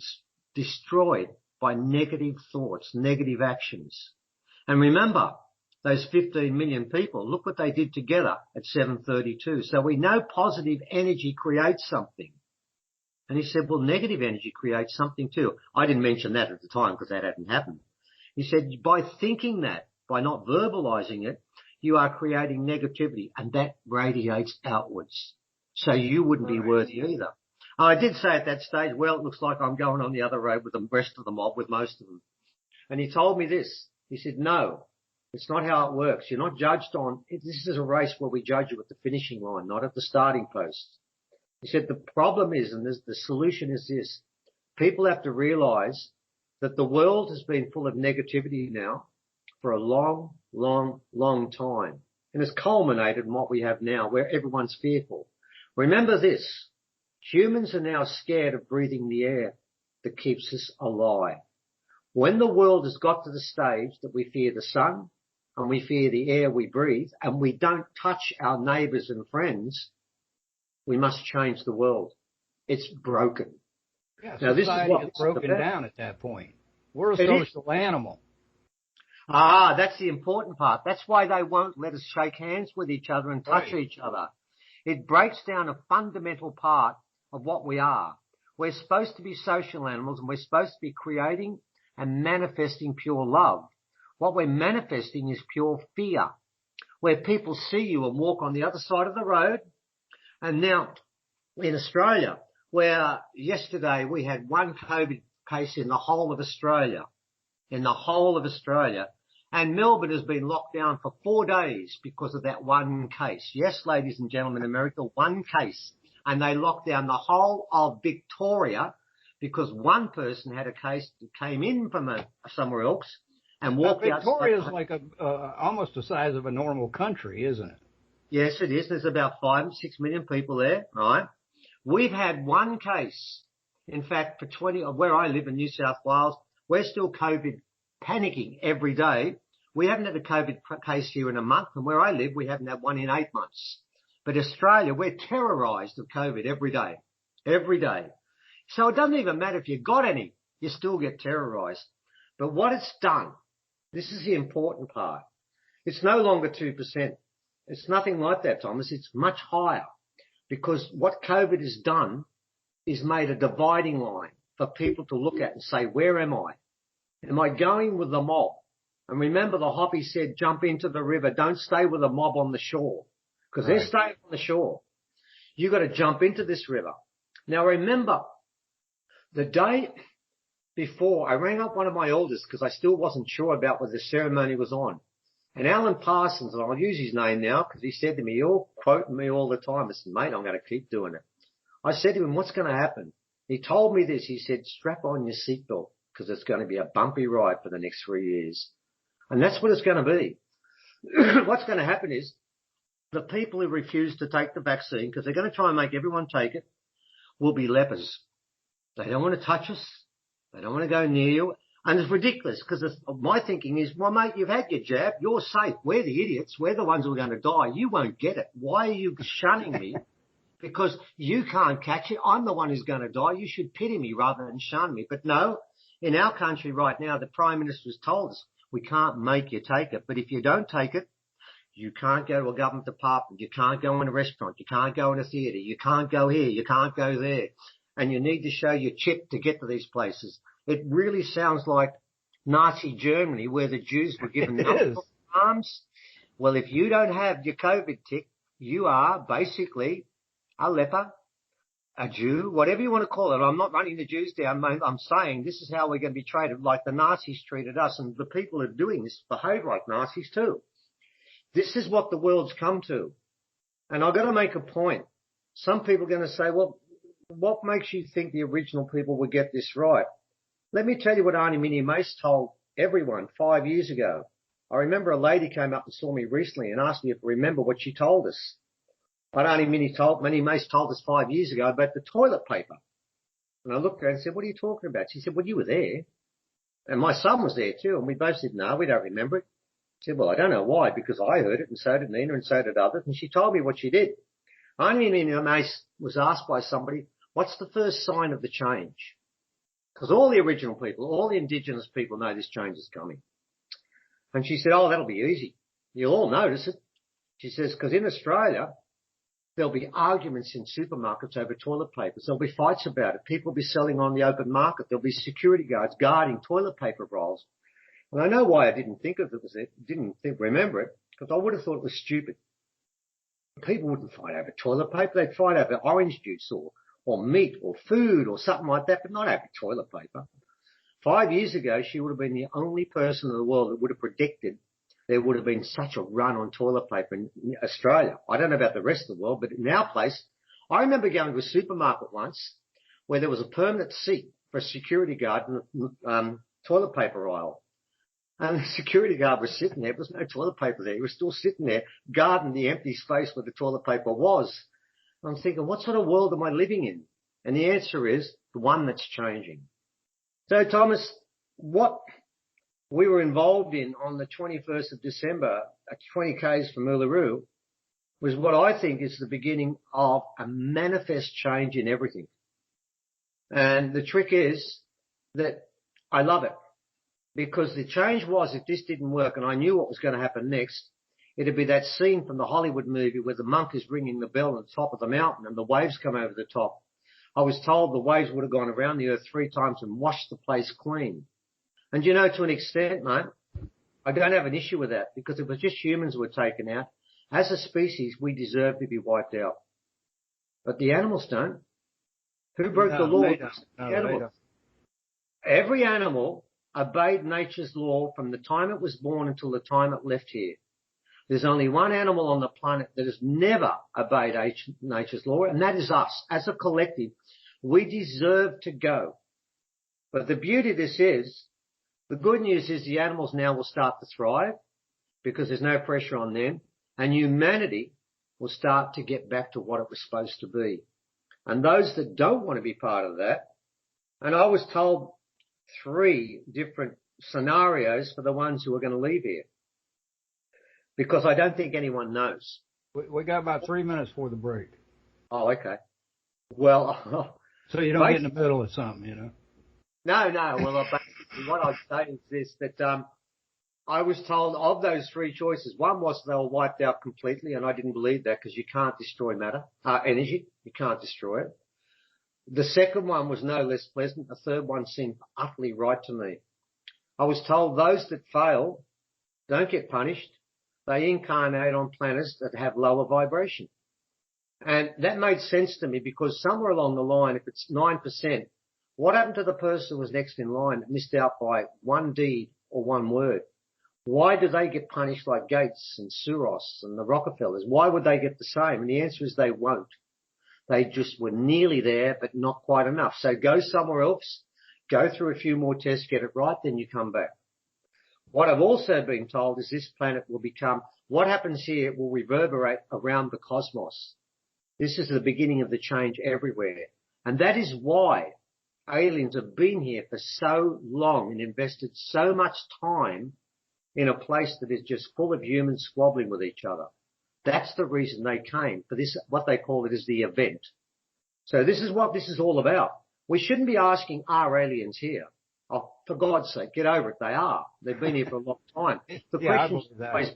destroyed by negative thoughts, negative actions. And remember, those 15 million people, look what they did together at 7:32. So we know positive energy creates something. And he said, well, negative energy creates something too. I didn't mention that at the time because that hadn't happened. He said, by thinking that, by not verbalizing it, you are creating negativity and that radiates outwards. So you wouldn't be worthy either. I did say at that stage, well, it looks like I'm going on the other road with the rest of the mob, with most of them. And he told me this. He said, no, it's not how it works. You're not judged on, this is a race where we judge you at the finishing line, not at the starting post. He said, the problem is, and the solution is this, people have to realize that the world has been full of negativity now for a long, long, long time. And it's culminated in what we have now, where everyone's fearful. Remember this, humans are now scared of breathing the air that keeps us alive. When the world has got to the stage that we fear the sun and we fear the air we breathe and we don't touch our neighbours and friends, we must change the world. It's broken. Yeah, now, this is what is broken down at that point. We're a social animal. That's the important part. That's why they won't let us shake hands with each other and touch each other. It breaks down a fundamental part of what we are. We're supposed to be social animals and we're supposed to be creating and manifesting pure love. What we're manifesting is pure fear, where people see you and walk on the other side of the road. And now in Australia, where yesterday we had one COVID case in the whole of Australia, and Melbourne has been locked down for 4 days because of that one case. Yes, ladies and gentlemen, America, one case. And they locked down the whole of Victoria because one person had a case that came in from somewhere else and walked out. Victoria's like almost the size of a normal country, isn't it? Yes, it is. There's about 5 or 6 million people there, right? We've had one case. In fact, where I live in New South Wales, we're still COVID panicking every day. We haven't had a COVID case here in a month, and where I live, we haven't had one in 8 months. But Australia, we're terrorised of COVID every day. So it doesn't even matter if you got any, you still get terrorised. But what it's done, this is the important part. It's no longer 2%. It's nothing like that, Thomas. It's much higher because what COVID has done is made a dividing line for people to look at and say, where am I? Am I going with the mob? And remember the Hoppy said, jump into the river. Don't stay with the mob on the shore because they're staying on the shore. You've got to jump into this river. Now remember, the day before, I rang up one of my elders because I still wasn't sure about what the ceremony was on. And Alan Parsons, and I'll use his name now because he said to me, you're quoting me all the time. I said, mate, I'm going to keep doing it. I said to him, what's going to happen? He told me this. He said, strap on your seatbelt because it's going to be a bumpy ride for the next 3 years. And that's what it's going to be. What's going to happen is the people who refuse to take the vaccine, because they're going to try and make everyone take it, will be lepers. They don't want to touch us. They don't want to go near you. And it's ridiculous because my thinking is, well, mate, you've had your jab. You're safe. We're the idiots. We're the ones who are going to die. You won't get it. Why are you shunning me? Because you can't catch it. I'm the one who's going to die. You should pity me rather than shun me. But no, in our country right now, the Prime Minister has told us we can't make you take it. But if you don't take it, you can't go to a government department. You can't go in a restaurant. You can't go in a theatre. You can't go here. You can't go there. And you need to show your chip to get to these places. It really sounds like Nazi Germany where the Jews were given arms. Well, if you don't have your COVID tick, you are basically a leper, a Jew, whatever you want to call it. I'm not running the Jews down. I'm saying this is how we're going to be treated like the Nazis treated us. And the people who are doing this behave like Nazis too. This is what the world's come to. And I've got to make a point. Some people are going to say, well, what makes you think the original people would get this right? Let me tell you what Auntie Minnie Mace told everyone 5 years ago. I remember a lady came up and saw me recently and asked me if I remember what she told us. But only Minnie Mace told us 5 years ago about the toilet paper. And I looked at her and said, what are you talking about? She said, well, you were there. And my son was there too. And we both said, no, we don't remember it. She said, well, I don't know why, because I heard it and so did Nina and so did others. And she told me what she did. Only Minnie Mace was asked by somebody, what's the first sign of the change? Because all the original people, all the indigenous people know this change is coming. And she said, oh, that'll be easy. You'll all notice it. She says, because in Australia, there'll be arguments in supermarkets over toilet papers. There'll be fights about it. People will be selling on the open market. There'll be security guards guarding toilet paper rolls. And I know why I didn't think of it, remember it, because I would have thought it was stupid. People wouldn't fight over toilet paper. They'd fight over orange juice or meat or food or something like that, but not over toilet paper. 5 years ago, she would have been the only person in the world that would have predicted there would have been such a run on toilet paper in Australia. I don't know about the rest of the world, but in our place, I remember going to a supermarket once where there was a permanent seat for a security guard in the toilet paper aisle. And the security guard was sitting there. There was no toilet paper there. He was still sitting there guarding the empty space where the toilet paper was. I'm thinking, what sort of world am I living in? And the answer is the one that's changing. So, Thomas, what we were involved in on the 21st of December, 20 Ks from Uluru, was what I think is the beginning of a manifest change in everything. And the trick is that I love it, because the change was, if this didn't work and I knew what was going to happen next, it'd be that scene from the Hollywood movie where the monk is ringing the bell at the top of the mountain and the waves come over the top. I was told the waves would have gone around the earth 3 times and washed the place clean. And you know, to an extent, mate, I don't have an issue with that, because if it was just humans who were taken out, as a species, we deserve to be wiped out. But the animals don't. Who broke the law? No, every animal obeyed nature's law from the time it was born until the time it left here. There's only one animal on the planet that has never obeyed nature's law, and that is us. As a collective, we deserve to go. But the beauty of this is, the good news is the animals now will start to thrive because there's no pressure on them, and humanity will start to get back to what it was supposed to be. And those that don't want to be part of that, and I was told 3 different scenarios for the ones who are going to leave here, because I don't think anyone knows. We got about 3 minutes for the break. Oh, okay. Well, so you don't get in the middle of something, you know. No. Well, basically what I'd say is this, that I was told of those 3 choices, one was they were wiped out completely, and I didn't believe that, because you can't destroy energy. You can't destroy it. The second one was no less pleasant. The third one seemed utterly right to me. I was told those that fail don't get punished. They incarnate on planets that have lower vibration. And that made sense to me, because somewhere along the line, if it's 9%, what happened to the person who was next in line that missed out by one deed or one word? Why do they get punished like Gates and Soros and the Rockefellers? Why would they get the same? And the answer is they won't. They just were nearly there, but not quite enough. So go somewhere else, go through a few more tests, get it right, then you come back. What I've also been told is this planet will become, what happens here will reverberate around the cosmos. This is the beginning of the change everywhere. And that is why aliens have been here for so long and invested so much time in a place that is just full of humans squabbling with each other. That's the reason they came for this, what they call it is the event. So this is what this is all about. We shouldn't be asking, are aliens here? Oh, for God's sake, get over it. They are. They've been here for a long time. The question is always,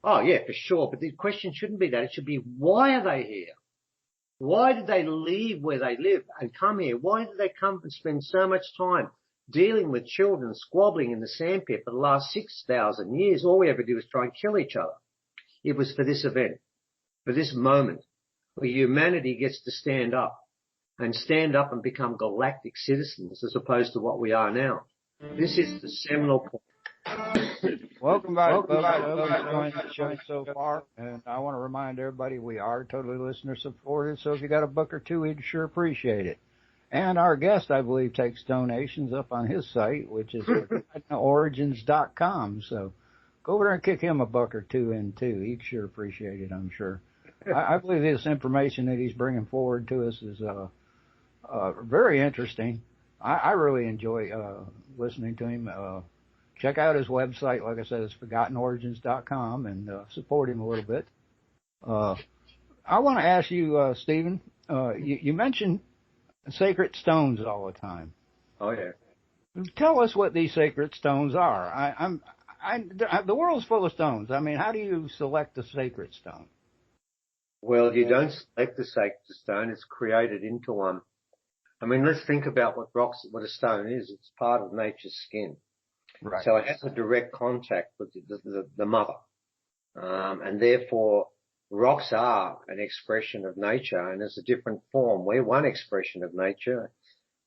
oh yeah, for sure. But the question shouldn't be that. It should be, why are they here? Why did they leave where they live and come here? Why did they come and spend so much time dealing with children squabbling in the sandpit for the last 6,000 years? All we ever do is try and kill each other. It was for this event, for this moment, where humanity gets to stand up and become galactic citizens as opposed to what we are now. This is the seminal point. Welcome back, folks. Joining the show so far. And I want to remind everybody we are totally listener supported, so if you got a buck or two, we'd sure appreciate it. And our guest, I believe, takes donations up on his site, which is origins.com. So go over there and kick him a buck or two in, too. He'd sure appreciate it, I'm sure. I believe this information that he's bringing forward to us is very interesting. I really enjoy listening to him. Check out his website. Like I said, it's forgottenorigins.com, and support him a little bit. I want to ask you, Stephen, you mentioned sacred stones all the time. Oh, yeah. Tell us what these sacred stones are. The world's full of stones. I mean, how do you select a sacred stone? Well, you don't select the sacred stone. It's created into one. I mean, let's think about what a stone is. It's part of nature's skin. Right. So it has a direct contact with the mother. And therefore, rocks are an expression of nature, and it's a different form. We're one expression of nature.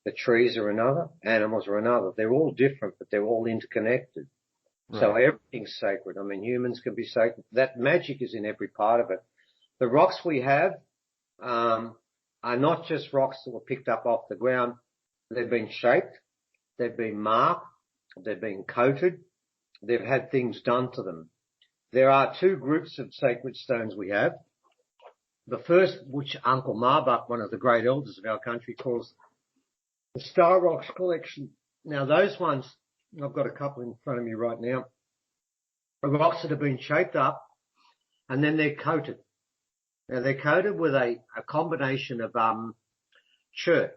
The trees are another, animals are another. They're all different, but they're all interconnected. Right. So everything's sacred. I mean, humans can be sacred. That magic is in every part of it. The rocks we have are not just rocks that were picked up off the ground. They've been shaped, they've been marked, they've been coated, they've had things done to them. There are two groups of sacred stones we have. The first, which Uncle Marbach, one of the great elders of our country, calls the Star Rocks collection. Now, those ones, I've got a couple in front of me right now, are rocks that have been shaped up and then they're coated. Now, they're coated with a combination of chert,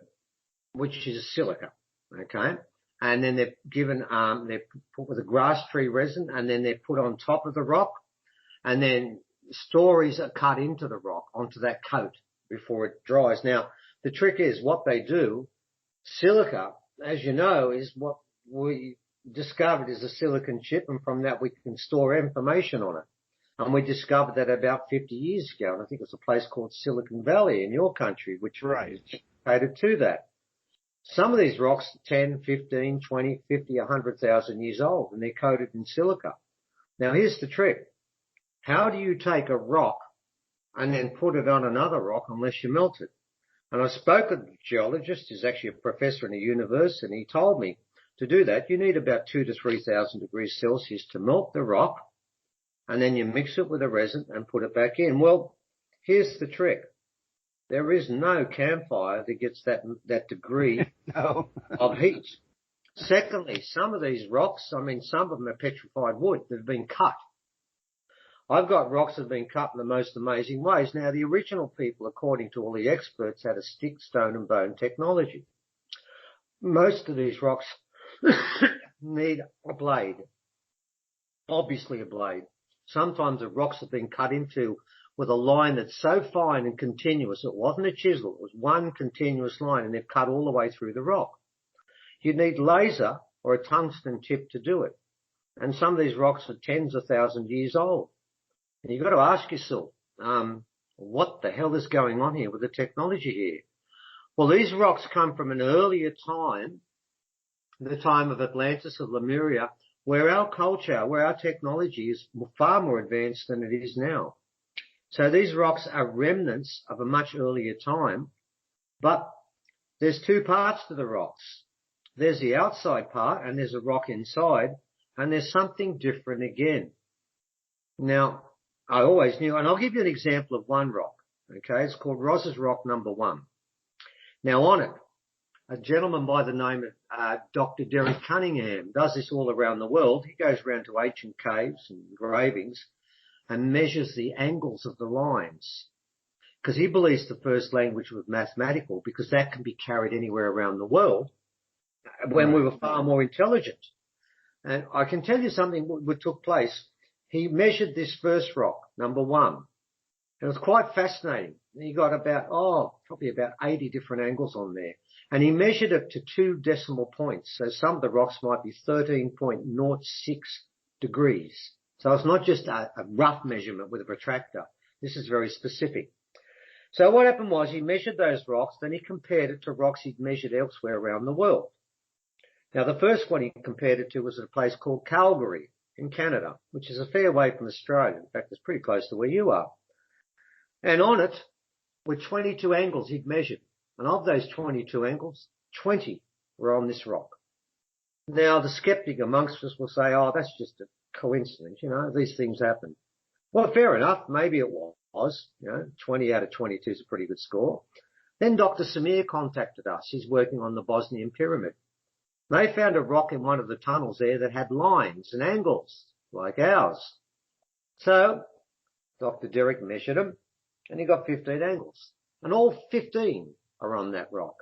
which is silica, okay? And then they're given, they're put with a grass tree resin, and then they're put on top of the rock, and then stories are cut into the rock, onto that coat before it dries. Now, the trick is what they do, silica, as you know, is what we discovered is a silicon chip, and from that we can store information on it. And we discovered that about 50 years ago, and I think it was a place called Silicon Valley in your country, which right. is dedicated to that. Some of these rocks are 10, 15, 20, 50, 100,000 years old, and they're coated in silica. Now, here's the trick. How do you take a rock and then put it on another rock unless you melt it? And I spoke with a geologist, who's actually a professor in a university, and he told me to do that, you need about 2,000 to 3,000 degrees Celsius to melt the rock, and then you mix it with a resin and put it back in. Well, here's the trick. There is no campfire that gets that degree no. of heat. Secondly, some of these rocks, I mean, some of them are petrified wood that have been cut. I've got rocks that have been cut in the most amazing ways. Now, the original people, according to all the experts, had a stick, stone and bone technology. Most of these rocks need a blade, obviously a blade. Sometimes the rocks have been cut into with a line that's so fine and continuous. It wasn't a chisel. It was one continuous line, and they've cut all the way through the rock. You'd need laser or a tungsten tip to do it. And some of these rocks are tens of thousands of years old. And you've got to ask yourself, what the hell is going on here with the technology here? Well, these rocks come from an earlier time, the time of Atlantis, of Lemuria, where our culture, where our technology is far more advanced than it is now. So these rocks are remnants of a much earlier time, but there's two parts to the rocks. There's the outside part, and there's a rock inside, and there's something different again. Now, I always knew, and I'll give you an example of one rock, okay? It's called Ross's Rock number 1. Now, on it, a gentleman by the name of Dr. Derek Cunningham does this all around the world. He goes around to ancient caves and engravings and measures the angles of the lines, because he believes the first language was mathematical, because that can be carried anywhere around the world when we were far more intelligent. And I can tell you something what took place. He measured this first rock, number 1. It was quite fascinating. He got probably about 80 different angles on there. And he measured it to 2 decimal points. So some of the rocks might be 13.06 degrees. So it's not just a rough measurement with a protractor. This is very specific. So what happened was he measured those rocks, then he compared it to rocks he'd measured elsewhere around the world. Now, the first one he compared it to was at a place called Calgary in Canada, which is a fair way from Australia. In fact, it's pretty close to where you are. And on it were 22 angles he'd measured. And of those 22 angles, 20 were on this rock. Now, the skeptic amongst us will say, oh, that's just a coincidence, these things happen. Well, fair enough, maybe it was. 20 out of 22 is a pretty good score. Then Dr. Samir contacted us. He's working on the Bosnian pyramid. They found a rock in one of the tunnels there that had lines and angles like ours. So Dr. Derek measured them and he got 15 angles. And all 15 are on that rock.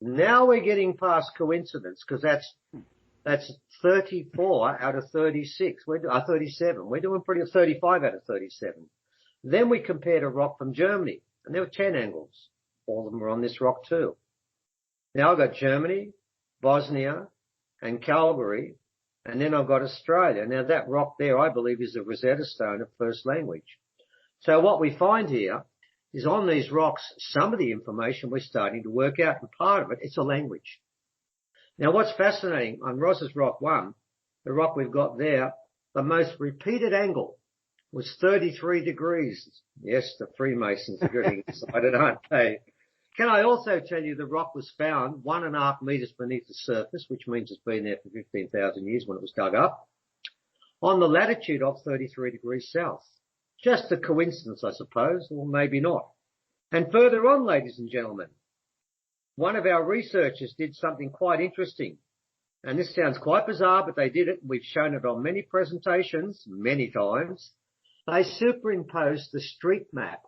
Now we're getting past coincidence because that's 34 out of 36. 37. We're doing pretty 35 out of 37. Then we compared a rock from Germany and there were 10 angles. All of them were on this rock too. Now I've got Germany, Bosnia and Calgary, and then I've got Australia. Now that rock there, I believe, is the Rosetta Stone of first language. So what we find here is on these rocks, some of the information we're starting to work out, and part of it, it's a language. Now what's fascinating, on Ross's Rock 1, the rock we've got there, the most repeated angle was 33 degrees. Yes, the Freemasons are getting excited, aren't they? Can I also tell you the rock was found 1.5 meters beneath the surface, which means it's been there for 15,000 years when it was dug up, on the latitude of 33 degrees south. Just a coincidence, I suppose, or maybe not. And further on, ladies and gentlemen, one of our researchers did something quite interesting. And this sounds quite bizarre, but they did it. We've shown it on many presentations, many times. They superimposed the street map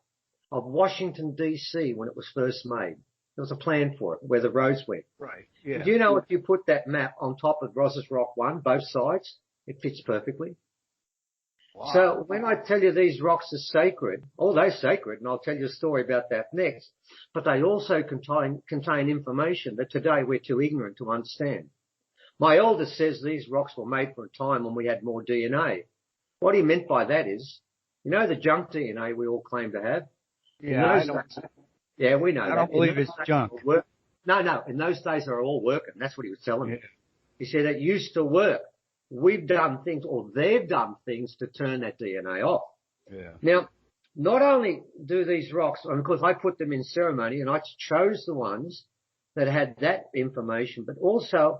of Washington, D.C. when it was first made. There was a plan for it, where the roads went. Right, yeah. Do you know if you put that map on top of Ross's Rock 1, both sides, it fits perfectly? Wow. So when I tell you these rocks are sacred, they're sacred, and I'll tell you a story about that next, but they also contain information that today we're too ignorant to understand. My eldest says these rocks were made for a time when we had more DNA. What he meant by that is, you know the junk DNA we all claim to have? Yeah, yeah, we know I don't believe it's junk. No, in those days they were all working. That's what he was telling me. Yeah. He said it used to work. We've done things, or they've done things to turn that DNA off. Yeah. Now, not only do these rocks, and of course I put them in ceremony and I chose the ones that had that information, but also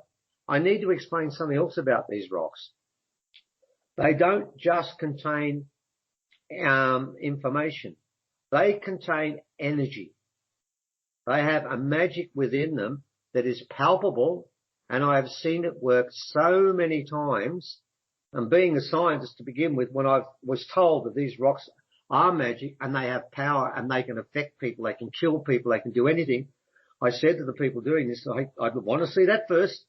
I need to explain something else about these rocks. They don't just contain information. They contain energy. They have a magic within them that is palpable, and I have seen it work so many times. And being a scientist to begin with, when I was told that these rocks are magic and they have power and they can affect people, they can kill people, they can do anything, I said to the people doing this, I'd want to see that first.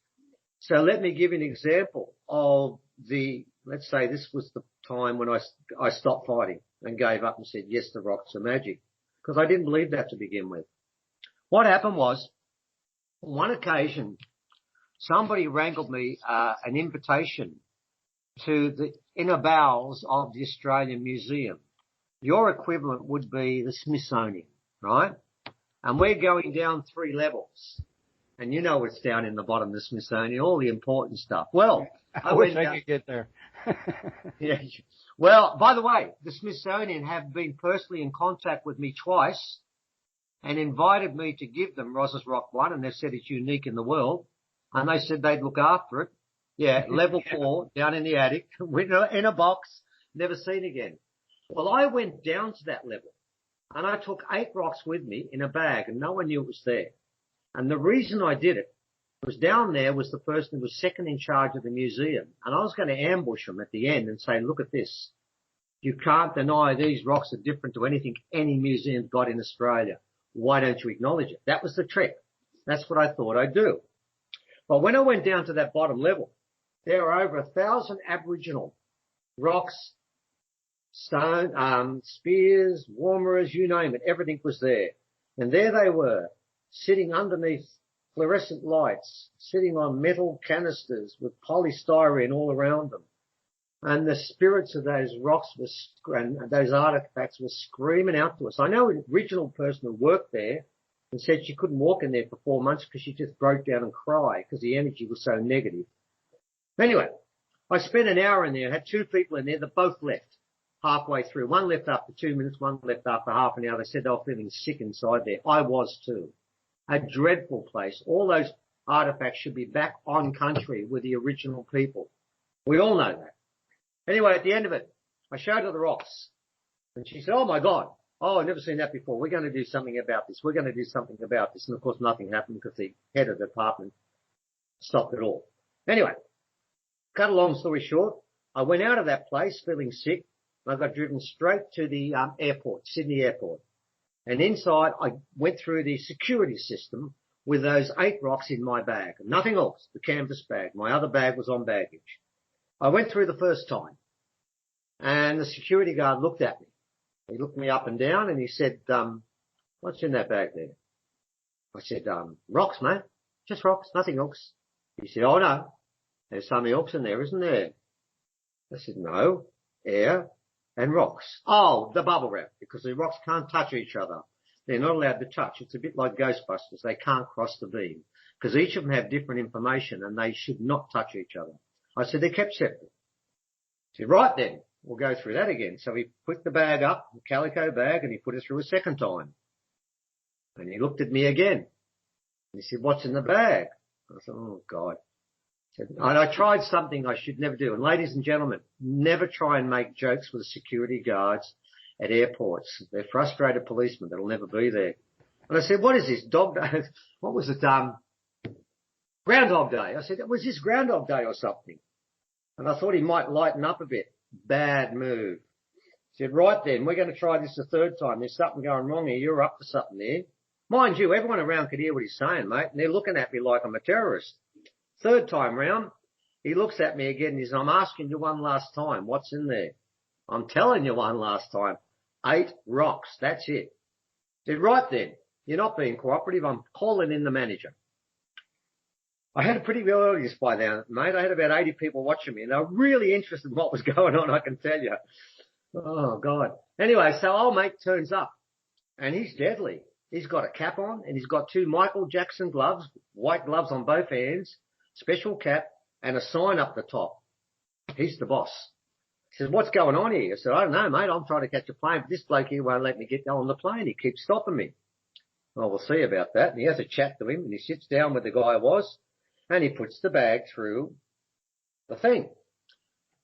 So let me give you an example of let's say this was the time when I stopped fighting and gave up and said, yes, the rocks are magic, because I didn't believe that to begin with. What happened was, on one occasion, somebody wrangled me an invitation to the inner bowels of the Australian Museum. Your equivalent would be the Smithsonian, right? And we're going down 3 levels. And you know what's down in the bottom of the Smithsonian, all the important stuff. Well, I wish I could get there. Yeah. Well, by the way, the Smithsonian have been personally in contact with me twice and invited me to give them Ross's Rock 1, and they've said it's unique in the world. And they said they'd look after it. Yeah, level 4, down in the attic, in a box, never seen again. Well, I went down to that level, and I took 8 rocks with me in a bag, and no one knew it was there. And the reason I did it was down there was the person who was second in charge of the museum, and I was going to ambush them at the end and say, look at this. You can't deny these rocks are different to anything any museum's got in Australia. Why don't you acknowledge it? That was the trick. That's what I thought I'd do. But when I went down to that bottom level, there are over 1,000 Aboriginal rocks, stone, spears, warmers, you name it. Everything was there. And there they were, sitting underneath fluorescent lights, sitting on metal canisters with polystyrene all around them. And the spirits of those rocks and those artifacts were screaming out to us. I know an original person who worked there and said she couldn't walk in there for 4 months because she just broke down and cried because the energy was so negative. Anyway, I spent an hour in there, had 2 people in there that both left halfway through. One left after 2 minutes, one left after half an hour. They said they were feeling sick inside there. I was too. A dreadful place. All those artifacts should be back on country with the original people. We all know that. Anyway, at the end of it, I showed her the rocks. And she said, oh my God. Oh, I've never seen that before. We're going to do something about this. We're going to do something about this. And of course, nothing happened because the head of the department stopped it all. Anyway, cut a long story short, I went out of that place feeling sick. And I got driven straight to the airport, Sydney airport. And inside, I went through the security system with those 8 rocks in my bag. Nothing else, the canvas bag. My other bag was on baggage. I went through the first time. And the security guard looked at me. He looked me up and down and he said, what's in that bag there? I said, rocks, mate. Just rocks, nothing else. He said, oh no, there's something else in there, isn't there? I said, no, air and rocks. Oh, the bubble wrap, because the rocks can't touch each other. They're not allowed to touch. It's a bit like Ghostbusters. They can't cross the beam because each of them have different information and they should not touch each other. I said, they're kept separate. He said, right then, we'll go through that again. So he put the bag up, the calico bag, and he put it through a second time. And he looked at me again. And he said, what's in the bag? I said, oh God. And I tried something I should never do. And ladies and gentlemen, never try and make jokes with the security guards at airports. They're frustrated policemen that'll never be there. And I said, what is this, dog day? What was it? Groundhog Day. I said, was this Groundhog Day or something? And I thought he might lighten up a bit. Bad move. He said, right then, we're going to try this a third time. There's something going wrong here. You're up for something there. Mind you, everyone around could hear what he's saying, mate, and they're looking at me like I'm a terrorist. Third time round, he looks at me again and he says, I'm asking you one last time, what's in there? I'm telling you one last time, 8 rocks, that's it. I said, right then, you're not being cooperative, I'm calling in the manager. I had a pretty good audience by now, mate. I had about 80 people watching me and they were really interested in what was going on, I can tell you. Oh, God. Anyway, so old mate turns up and he's deadly. He's got a cap on and he's got 2 Michael Jackson gloves, white gloves on both hands, special cap and a sign up the top. He's the boss. He says, what's going on here? I said, I don't know, mate. I'm trying to catch a plane, but this bloke here won't let me get on the plane. He keeps stopping me. Well, we'll see about that. And he has a chat to him and he sits down where the guy was and he puts the bag through the thing.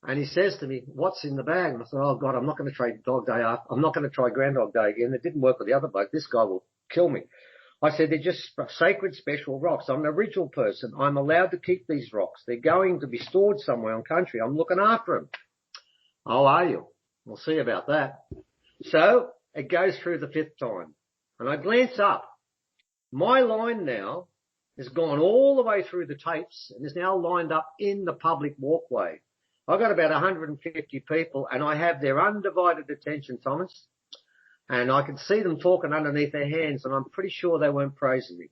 And he says to me, what's in the bag? And I said, oh, God, I'm not going to try Dog Day after. I'm not going to try Groundhog Day again. It didn't work with the other bloke. This guy will kill me. I said, they're just sacred special rocks. I'm an original person. I'm allowed to keep these rocks. They're going to be stored somewhere on country. I'm looking after them. Oh, are you? We'll see about that. So it goes through the 5th time. And I glance up. My line now has gone all the way through the tapes and is now lined up in the public walkway. I've got about 150 people and I have their undivided attention, Thomas. And I can see them talking underneath their hands and I'm pretty sure they weren't praising me.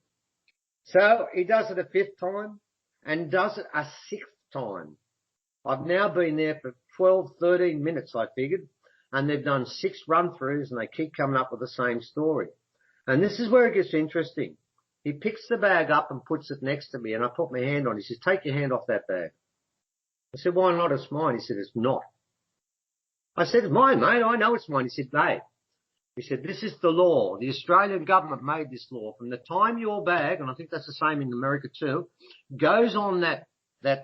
So he does it a 5th time and does it a 6th time. I've now been there for 12, 13 minutes, I figured, and they've done 6 run-throughs and they keep coming up with the same story. And this is where it gets interesting. He picks the bag up and puts it next to me and I put my hand on it. He says, take your hand off that bag. I said, why not? It's mine. He said, it's not. I said, it's mine, mate. I know it's mine. He said, mate. He said, this is the law. The Australian government made this law. From the time your bag, and I think that's the same in America too, goes on that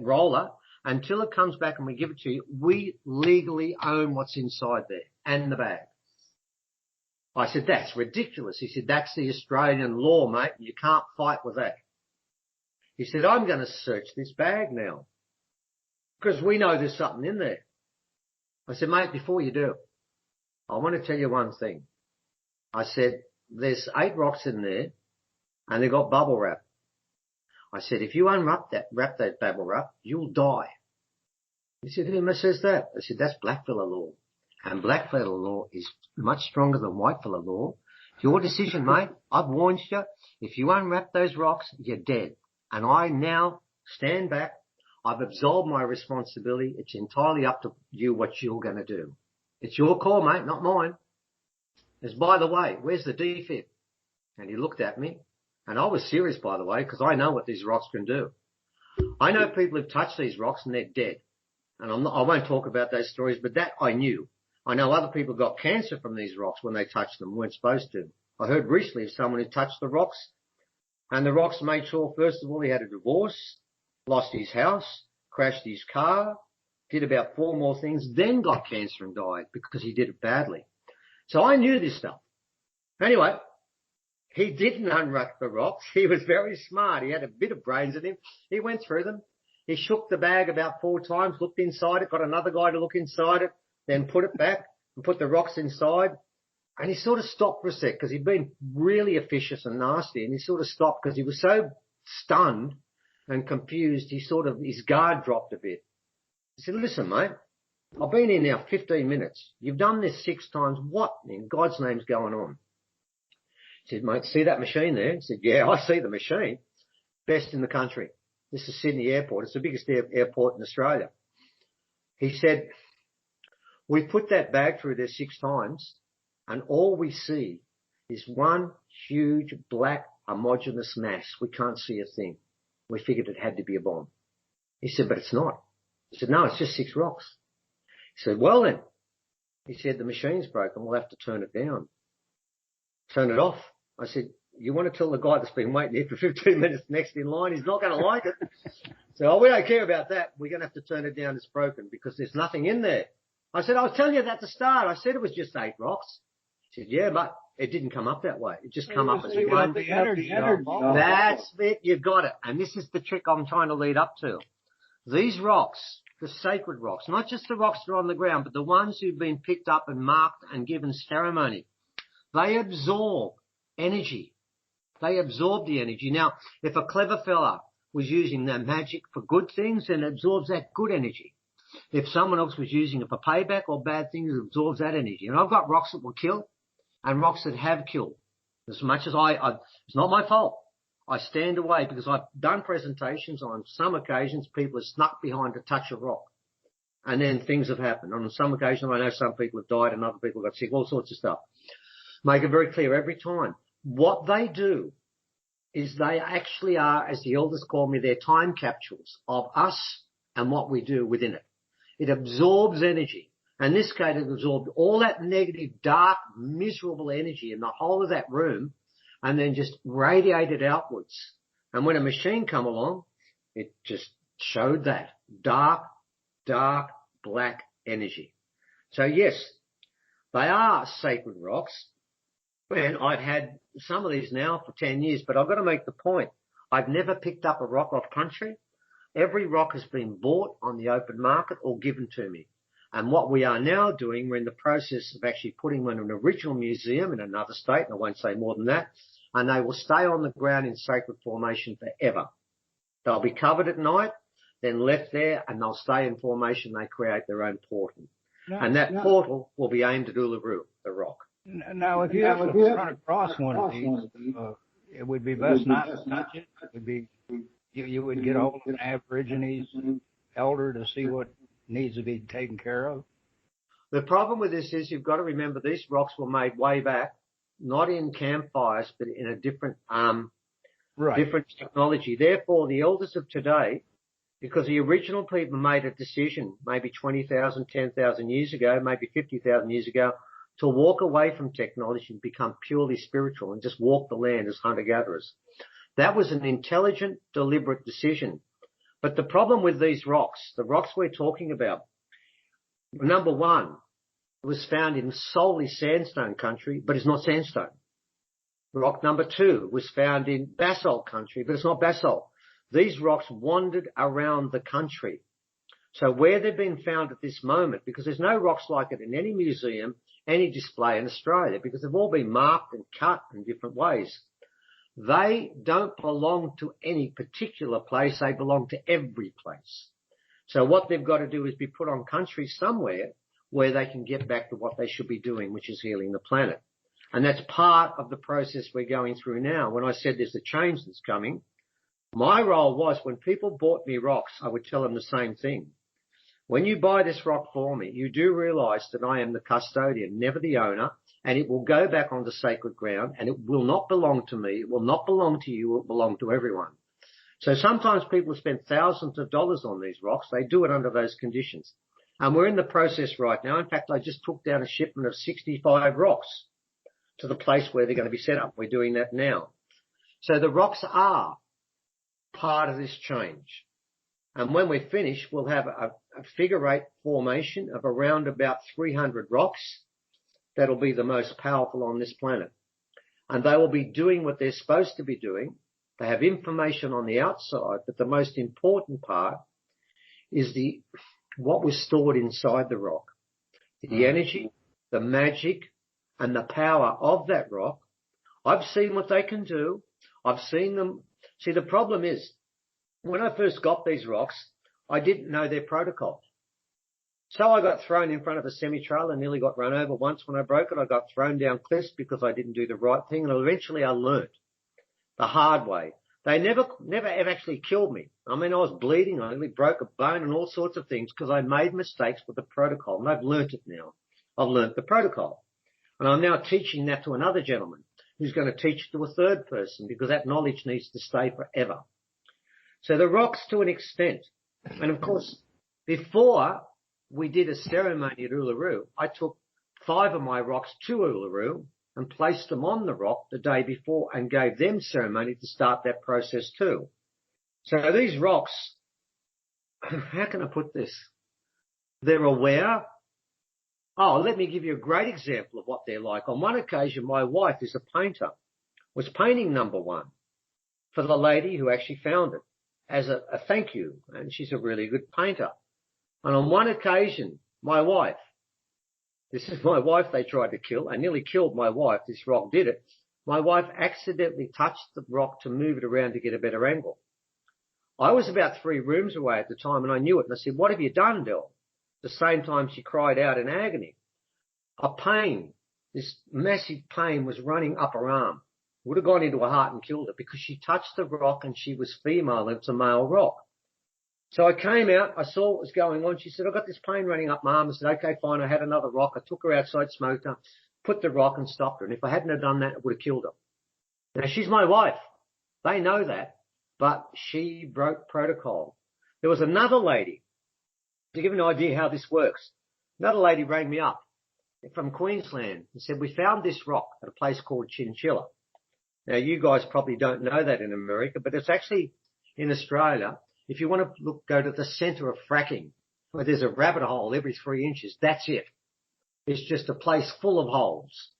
roller until it comes back and we give it to you, we legally own what's inside there and the bag. I said, that's ridiculous. He said, that's the Australian law, mate. You can't fight with that. He said, I'm going to search this bag now because we know there's something in there. I said, mate, before you do, I want to tell you one thing. I said, there's 8 rocks in there and they've got bubble wrap. I said, if you wrap that bubble wrap, you'll die. He said, who says that? I said, that's blackfellow law. And blackfellow law is much stronger than whitefellow law. Your decision, mate. I've warned you. If you unwrap those rocks, you're dead. And I now stand back. I've absolved my responsibility. It's entirely up to you what you're going to do. It's your call, mate, not mine. As by the way, where's the defib? And he looked at me. And I was serious, by the way, because I know what these rocks can do. I know people who've touched these rocks and they're dead. And I won't talk about those stories, but that I knew. I know other people got cancer from these rocks when they touched them, weren't supposed to. I heard recently of someone who touched the rocks, and the rocks made sure, first of all, he had a divorce, lost his house, crashed his car, did about 4 more things, then got cancer and died because he did it badly. So I knew this stuff. Anyway, he didn't unwrap the rocks. He was very smart. He had a bit of brains in him. He went through them. He shook the bag about 4 times, looked inside it, got another guy to look inside it, then put it back and put the rocks inside. And he sort of stopped for a sec because he'd been really officious and nasty. And he sort of stopped because he was so stunned and confused. His guard dropped a bit. He said, listen, mate, I've been here now 15 minutes. You've done this 6 times. What in God's name's going on? He said, mate, see that machine there? He said, yeah, I see the machine. Best in the country. This is Sydney Airport. It's the biggest airport in Australia. He said, we put that bag through there 6 times and all we see is one huge black homogeneous mass. We can't see a thing. We figured it had to be a bomb. He said, but it's not. He said, no, it's just 6 rocks. He said, well then, he said, the machine's broken. We'll have to turn it down. Turn it off. I said, you want to tell the guy that's been waiting here for 15 minutes next in line, he's not going to like it. So, oh, we don't care about that. We're going to have to turn it down. It's broken because there's nothing in there. I said, I was telling you that at the start. I said it was just 8 rocks. He said, yeah, but it didn't come up that way. It just come up as one. The energy. That's it. You got it. And this is the trick I'm trying to lead up to. These rocks, the sacred rocks, not just the rocks that are on the ground, but the ones who've been picked up and marked and given ceremony, they absorb energy. They absorb the energy. Now, if a clever fella was using that magic for good things, then it absorbs that good energy. If someone else was using it for payback or bad things, it absorbs that energy. And I've got rocks that will kill and rocks that have killed. As much as it's not my fault. I stand away because I've done presentations on some occasions people have snuck behind to touch a rock. And then things have happened. On some occasions I know some people have died and other people got sick, all sorts of stuff. Make it very clear every time. What they do is they actually are, as the elders call me, they're time capsules of us and what we do within it. It absorbs energy. And this case, it absorbed all that negative, dark, miserable energy in the whole of that room and then just radiated outwards. And when a machine come along, it just showed that dark, black energy. So yes, they are sacred rocks. And I've had some of these now for 10 years, but I've got to make the point. I've never picked up a rock off country. Every rock has been bought on the open market or given to me. And what we are now doing, we're in the process of actually putting them in an original museum in another state, and I won't say more than that, and they will stay on the ground in sacred formation forever. They'll be covered at night, then left there, and they'll stay in formation. They create their own portal. And that portal will be aimed at Uluru, the rock. Now, if you ever run across one of these, it would be best not to touch it. It would be, you would get hold of an Aborigines elder to see what needs to be taken care of. The problem with this is you've got to remember these rocks were made way back, not in campfires, but in a different, different technology. Therefore, the elders of today, because the original people made a decision maybe 20,000, 10,000 years ago, maybe 50,000 years ago, to walk away from technology and become purely spiritual and just walk the land as hunter-gatherers. That was an intelligent, deliberate decision. But the problem with these rocks, the rocks we're talking about, number one, it was found in solely sandstone country, but it's not sandstone. Rock number 2 was found in basalt country, but it's not basalt. These rocks wandered around the country. So where they've been found at this moment, because there's no rocks like it in any museum, any display in Australia, because they've all been marked and cut in different ways. They don't belong to any particular place. They belong to every place. So what they've got to do is be put on country somewhere where they can get back to what they should be doing, which is healing the planet. And that's part of the process we're going through now. When I said there's a change that's coming, my role was when people bought me rocks, I would tell them the same thing. When you buy this rock for me, you do realize that I am the custodian, never the owner, and it will go back onto sacred ground, and it will not belong to me. It will not belong to you. It will belong to everyone. So sometimes people spend thousands of dollars on these rocks. They do it under those conditions. And we're in the process right now. In fact, I just took down a shipment of 65 rocks to the place where they're going to be set up. We're doing that now. So the rocks are part of this change. And when we finish, we'll have a figure-8 formation of around about 300 rocks. that'll be the most powerful on this planet. And they will be doing what they're supposed to be doing. They have information on the outside, but the most important part is what was stored inside the rock. The energy, the magic, and the power of that rock. I've seen what they can do. I've seen them. See, the problem is, when I first got these rocks, I didn't know their protocol. So I got thrown in front of a semi-trailer and nearly got run over once when I broke it. I got thrown down cliffs because I didn't do the right thing. And eventually I learned the hard way. They never ever actually killed me. I mean, I was bleeding. I nearly broke a bone and all sorts of things because I made mistakes with the protocol. And I've learnt it now. I've learnt the protocol. And I'm now teaching that to another gentleman who's going to teach it to a third person because that knowledge needs to stay forever. So the rocks to an extent. And of course, before we did a ceremony at Uluru, I took 5 of my rocks to Uluru and placed them on the rock the day before and gave them ceremony to start that process too. So these rocks, how can I put this? They're aware. Oh, let me give you a great example of what they're like. On one occasion, my wife, who's a painter, was painting number 1 for the lady who actually found it as a thank you. And she's a really good painter. And on one occasion, my wife, this is my wife they tried to kill. I nearly killed my wife. This rock did it. My wife accidentally touched the rock to move it around to get a better angle. I was about 3 rooms away at the time and I knew it. And I said, "What have you done, Del?" At the same time, she cried out in agony. A pain, this massive pain was running up her arm. Would have gone into her heart and killed her because she touched the rock and she was female and it's a male rock. So I came out, I saw what was going on. She said, "I've got this pain running up my arm." I said, "Okay, fine." I had another rock. I took her outside, smoked her, put the rock and stopped her. And if I hadn't have done that, it would have killed her. Now, she's my wife. They know that, but she broke protocol. There was another lady, to give you an idea how this works. Another lady rang me up from Queensland and said, "We found this rock at a place called Chinchilla." Now, you guys probably don't know that in America, but it's actually in Australia. If you want to go to the centre of fracking, where there's a rabbit hole every 3 inches, that's it. It's just a place full of holes.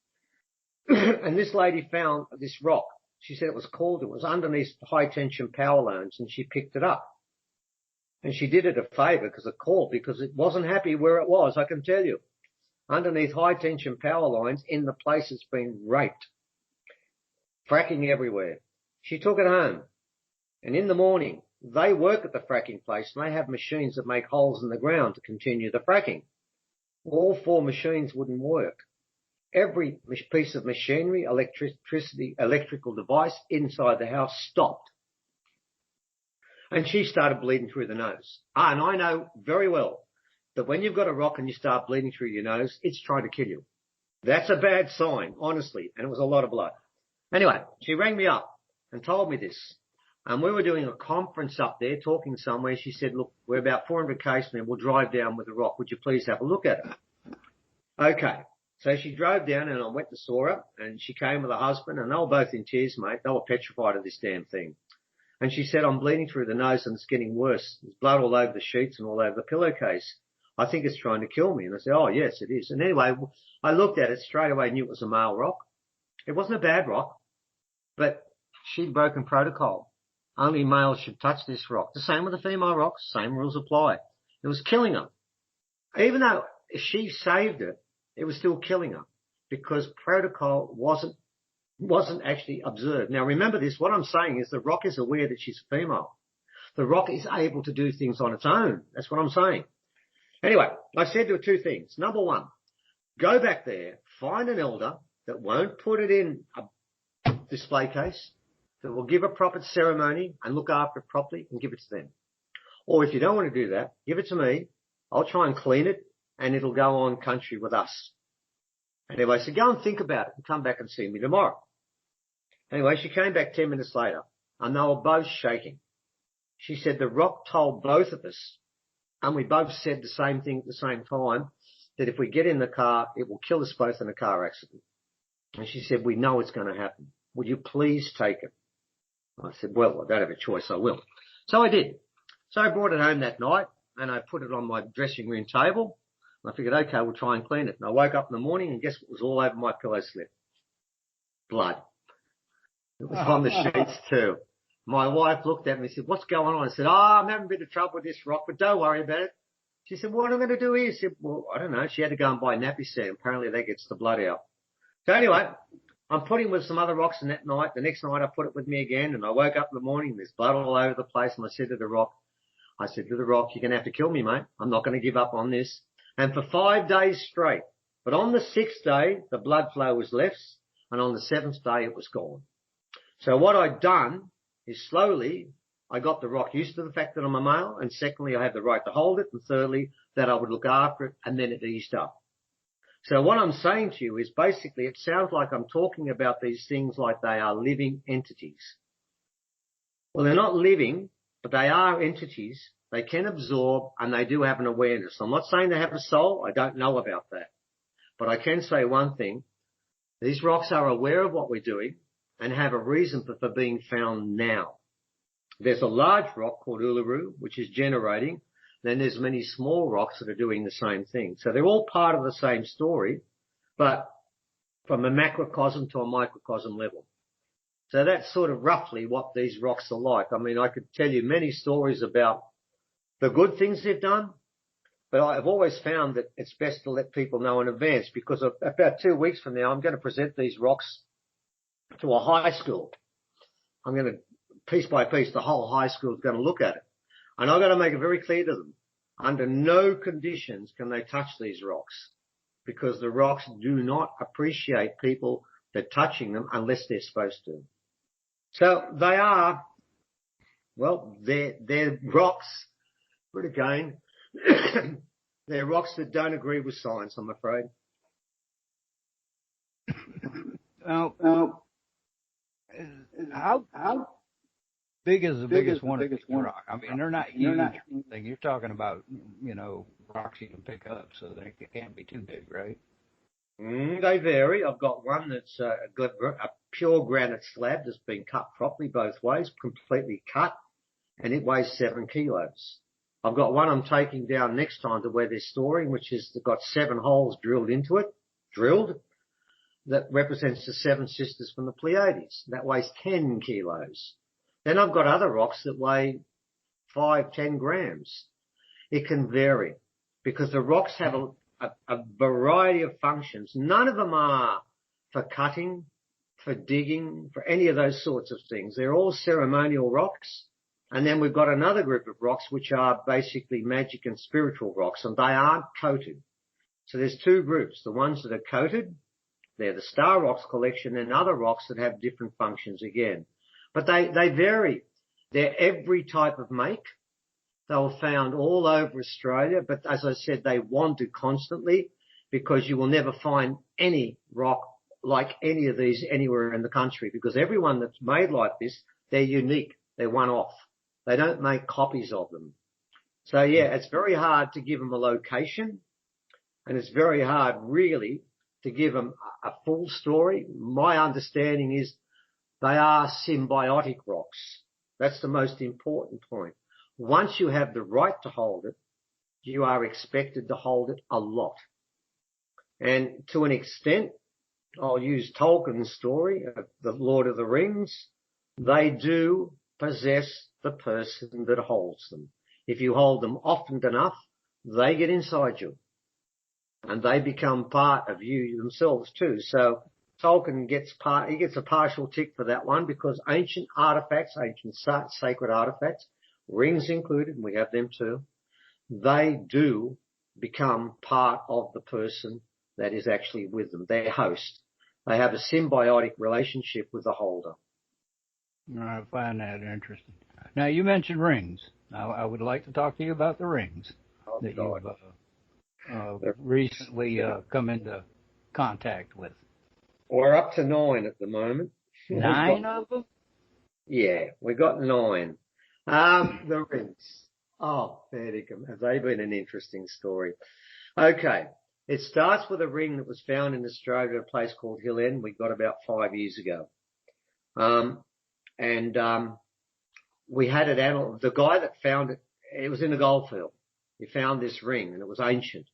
And this lady found this rock. She said it was underneath high tension power lines, and she picked it up. And she did it a favour because it wasn't happy where it was, I can tell you. Underneath high tension power lines in the place it's been raped. Fracking everywhere. She took it home. And in the morning, they work at the fracking place and they have machines that make holes in the ground to continue the fracking. All 4 machines wouldn't work. Every piece of machinery, electrical device inside the house stopped. And she started bleeding through the nose. And I know very well that when you've got a rock and you start bleeding through your nose, it's trying to kill you. That's a bad sign, honestly. And it was a lot of blood. Anyway, she rang me up and told me this. And we were doing a conference up there, talking somewhere. She said, "Look, we're about 400 casemen. We'll drive down with a rock. Would you please have a look at it?" Okay. So she drove down and I went to saw her and she came with her husband and they were both in tears, mate. They were petrified of this damn thing. And she said, "I'm bleeding through the nose and it's getting worse. There's blood all over the sheets and all over the pillowcase. I think it's trying to kill me." And I said, "Oh, yes, it is." And anyway, I looked at it straight away, knew it was a male rock. It wasn't a bad rock, but she'd broken protocol. Only males should touch this rock. The same with the female rocks. Same rules apply. It was killing her. Even though she saved it, it was still killing her because protocol wasn't actually observed. Now remember this, what I'm saying is the rock is aware that she's female. The rock is able to do things on its own. That's what I'm saying. Anyway, I said to her 2 things. Number 1, go back there, find an elder that won't put it in a display case, that will give a proper ceremony and look after it properly and give it to them. Or if you don't want to do that, give it to me. I'll try and clean it and it'll go on country with us. Anyway, so go and think about it and come back and see me tomorrow. Anyway, she came back 10 minutes later and they were both shaking. She said the rock told both of us, and we both said the same thing at the same time, that if we get in the car, it will kill us both in a car accident. And she said, "We know it's going to happen. Would you please take it?" I said, "Well, I don't have a choice, I will." So I did. So I brought it home that night and I put it on my dressing room table. I figured, okay, we'll try and clean it. And I woke up in the morning and guess what was all over my pillow slip? Blood. It was on the sheets too. My wife looked at me and said, what's going on? I said, I'm having a bit of trouble with this rock, but don't worry about it. She said, what am I going to do here? I said, well, I don't know. She had to go and buy nappy set. Apparently that gets the blood out. So anyway, I'm putting with some other rocks in that night. The next night I put it with me again and I woke up in the morning, there's blood all over the place. And I said to the rock, you're going to have to kill me, mate. I'm not going to give up on this. And for 5 days straight. But on the 6th day, the blood flow was less. And on the 7th day, it was gone. So what I'd done is slowly, I got the rock used to the fact that I'm a male. And secondly, I had the right to hold it. And thirdly, that I would look after it. And then it eased up. So what I'm saying to you is basically it sounds like I'm talking about these things like they are living entities. Well, they're not living, but they are entities. They can absorb and they do have an awareness. I'm not saying they have a soul. I don't know about that. But I can say one thing. These rocks are aware of what we're doing and have a reason for being found now. There's a large rock called Uluru, which is generating. Then there's many small rocks that are doing the same thing. So they're all part of the same story, but from a macrocosm to a microcosm level. So that's sort of roughly what these rocks are like. I mean, I could tell you many stories about the good things they've done, but I've always found that it's best to let people know in advance because about 2 weeks from now, I'm going to present these rocks to a high school. I'm going to, piece by piece, the whole high school is going to look at it. And I've got to make it very clear to them, under no conditions can they touch these rocks because the rocks do not appreciate people that are touching them unless they're supposed to. So they are, well, they're rocks, but again, they're rocks that don't agree with science, I'm afraid. Now, how big is the biggest one of these rock? I mean, they're not huge. You're talking about, rocks you can pick up, so they can't be too big, right? They vary. I've got one that's a pure granite slab that's been cut properly both ways, completely cut, and it weighs 7 kilos. I've got one I'm taking down next time to where they're storing, which has got 7 holes drilled into it, that represents the 7 sisters from the Pleiades. That weighs 10 kilos. Then I've got other rocks that weigh 5-10 grams. It can vary because the rocks have a variety of functions. None of them are for cutting, for digging, for any of those sorts of things. They're all ceremonial rocks. And then we've got another group of rocks which are basically magic and spiritual rocks, and they aren't coated. So there's 2 groups. The ones that are coated, they're the Star Rocks collection, and other rocks that have different functions again. But they vary. They're every type of make. They were found all over Australia, but as I said, they wander constantly because you will never find any rock like any of these anywhere in the country because everyone that's made like this, they're unique. They're one-off. They don't make copies of them. So yeah, it's very hard to give them a location and it's very hard really to give them a full story. My understanding is they are symbiotic rocks. That's the most important point. Once you have the right to hold it, you are expected to hold it a lot. And to an extent, I'll use Tolkien's story of the Lord of the Rings. They do possess the person that holds them. If you hold them often enough, they get inside you. And they become part of you themselves too. So Tolkien gets a partial tick for that one because ancient artifacts, ancient sacred artifacts, rings included, and we have them too, they do become part of the person that is actually with them, their host. They have a symbiotic relationship with the holder. I find that interesting. Now, you mentioned rings. I would like to talk to you about the rings that you've recently come into contact with. We're up to 9 at the moment. 9 of them? Yeah, we got 9. The rings. Oh, Fairdickham, have they been an interesting story? Okay, it starts with a ring that was found in Australia at a place called Hill End we got about 5 years ago. We had it out. The guy that found it, it was in a goldfield. He found this ring and it was ancient.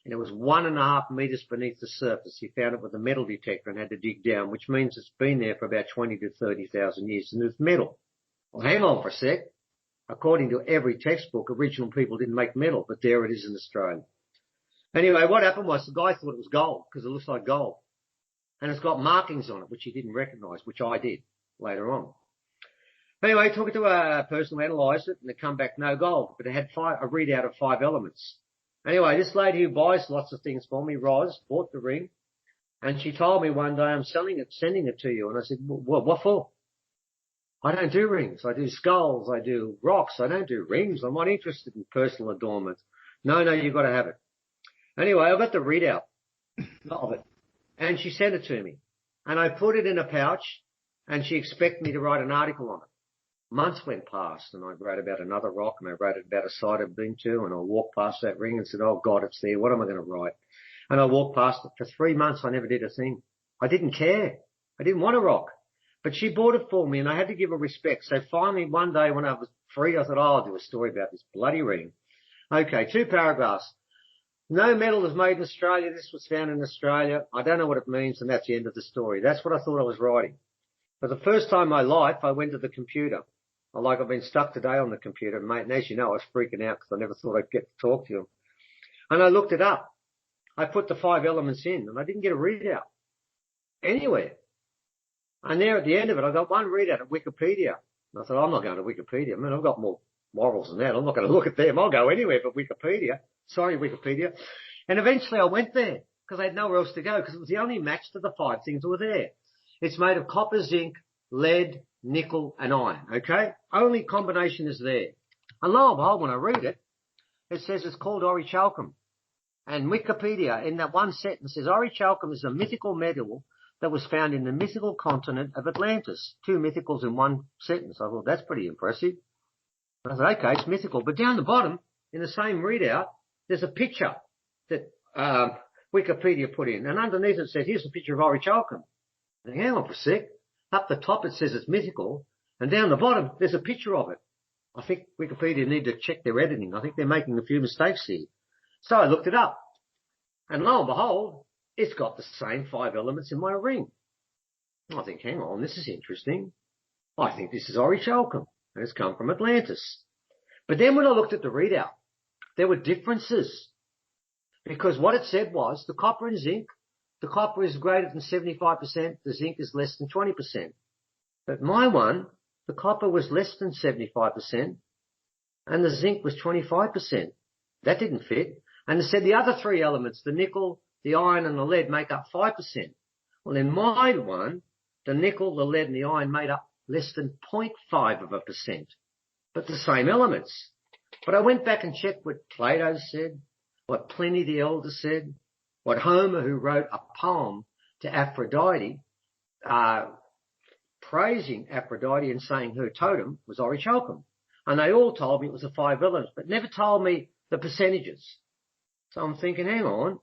and it was 1.5 meters beneath the surface. He found it with a metal detector and had to dig down, which means it's been there for about 20 to 30,000 years, and it's metal. Well, hang on for a sec. According to every textbook, original people didn't make metal, but there it is in Australia. Anyway, what happened was the guy thought it was gold because it looks like gold. And it's got markings on it, which he didn't recognise, which I did later on. Anyway, took it to a person who analysed it, and it come back no gold, but it had a readout of 5 elements. Anyway, this lady who buys lots of things for me, Roz, bought the ring, and she told me one day, I'm sending it to you. And I said, well, what for? I don't do rings. I do skulls. I do rocks. I don't do rings. I'm not interested in personal adornment. No, you've got to have it. Anyway, I got the readout of it, and she sent it to me. And I put it in a pouch, and she expected me to write an article on it. Months went past, and I wrote about another rock, and I wrote about a site I'd been to, and I walked past that ring and said, oh, God, it's there. What am I going to write? And I walked past it. For 3 months, I never did a thing. I didn't care. I didn't want a rock. But she bought it for me, and I had to give her respect. So finally, one day when I was free, I thought, I'll do a story about this bloody ring. Okay, 2 paragraphs. No metal is made in Australia. This was found in Australia. I don't know what it means, and that's the end of the story. That's what I thought I was writing. For the first time in my life, I went to the computer. I've been stuck today on the computer, mate, and as you know, I was freaking out because I never thought I'd get to talk to you. And I looked it up. I put the 5 elements in, and I didn't get a readout anywhere. And there at the end of it, I got one readout at Wikipedia. And I thought, I'm not going to Wikipedia. I mean, I've got more morals than that. I'm not going to look at them. I'll go anywhere but Wikipedia. Sorry, Wikipedia. And eventually I went there because I had nowhere else to go because it was the only match to the 5 things that were there. It's made of copper, zinc, lead, nickel, and iron, okay? Only combination is there. And lo and behold, when I read it, it says it's called orichalcum. And Wikipedia, in that one sentence, says orichalcum is a mythical metal that was found in the mythical continent of Atlantis. 2 mythicals in one sentence. I thought, that's pretty impressive. And I thought, okay, it's mythical. But down the bottom, in the same readout, there's a picture that Wikipedia put in. And underneath it says, here's a picture of orichalcum. And hang on for a sec. Up the top it says it's mythical. And down the bottom, there's a picture of it. I think Wikipedia need to check their editing. I think they're making a few mistakes here. So I looked it up. And lo and behold, it's got the same 5 elements in my ring. I think, hang on, this is interesting. I think this is orichalcum, and it's come from Atlantis. But then when I looked at the readout, there were differences. Because what it said was the copper and zinc, the copper is greater than 75%, the zinc is less than 20%. But my one, the copper was less than 75%, and the zinc was 25%. That didn't fit. And it said the other 3 elements, the nickel, the iron and the lead, make up 5%. Well, in my one, the nickel, the lead and the iron made up less than 0.5%, but the same elements. But I went back and checked what Plato said, what Pliny the Elder said, what Homer, who wrote a poem to Aphrodite, praising Aphrodite and saying her totem was orichalcum. And they all told me it was the 5 elements, but never told me the percentages. So I'm thinking, hang on.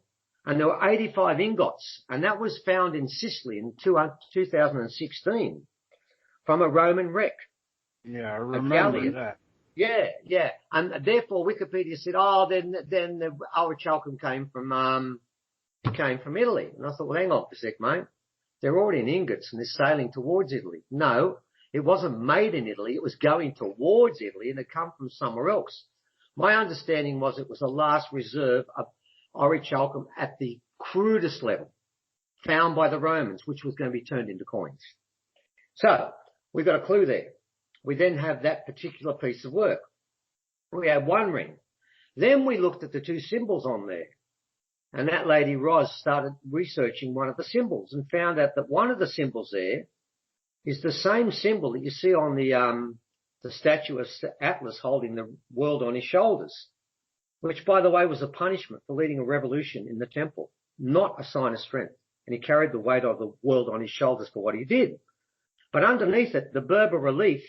And there were 85 ingots, and that was found in Sicily in 2016 from a Roman wreck. Yeah, I remember that. Yeah. And therefore Wikipedia said, oh, then the orichalcum came from Italy. And I thought, well, hang on a sec, mate. They're already in ingots and they're sailing towards Italy. No, it wasn't made in Italy. It was going towards Italy and it come from somewhere else. My understanding was it was the last reserve of orichalcum at the crudest level found by the Romans, which was going to be turned into coins. So we've got a clue there. We then have that particular piece of work. We have one ring. Then we looked at the 2 symbols on there. And that lady, Roz, started researching one of the symbols and found out that one of the symbols there is the same symbol that you see on the statue of Atlas holding the world on his shoulders, which, by the way, was a punishment for leading a revolution in the temple, not a sign of strength. And he carried the weight of the world on his shoulders for what he did. But underneath it, the Berber relief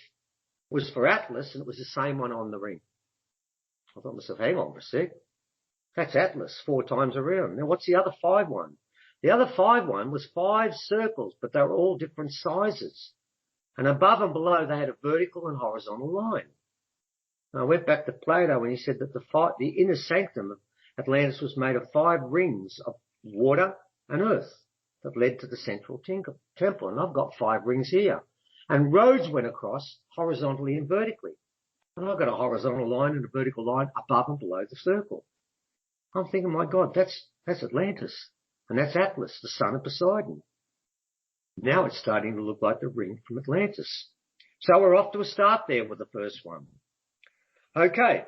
was for Atlas, and it was the same one on the ring. I thought to myself, hang on for a sec. That's Atlas 4 times around. Now, what's the other 5 one? The other 5 one was 5 circles, but they were all different sizes. And above and below, they had a vertical and horizontal line. And I went back to Plato and he said that the inner sanctum of Atlantis was made of 5 rings of water and earth that led to the central temple. And I've got 5 rings here. And roads went across horizontally and vertically. And I've got a horizontal line and a vertical line above and below the circle. I'm thinking, my God, that's Atlantis. And that's Atlas, the son of Poseidon. Now it's starting to look like the ring from Atlantis. So we're off to a start there with the first one. Okay.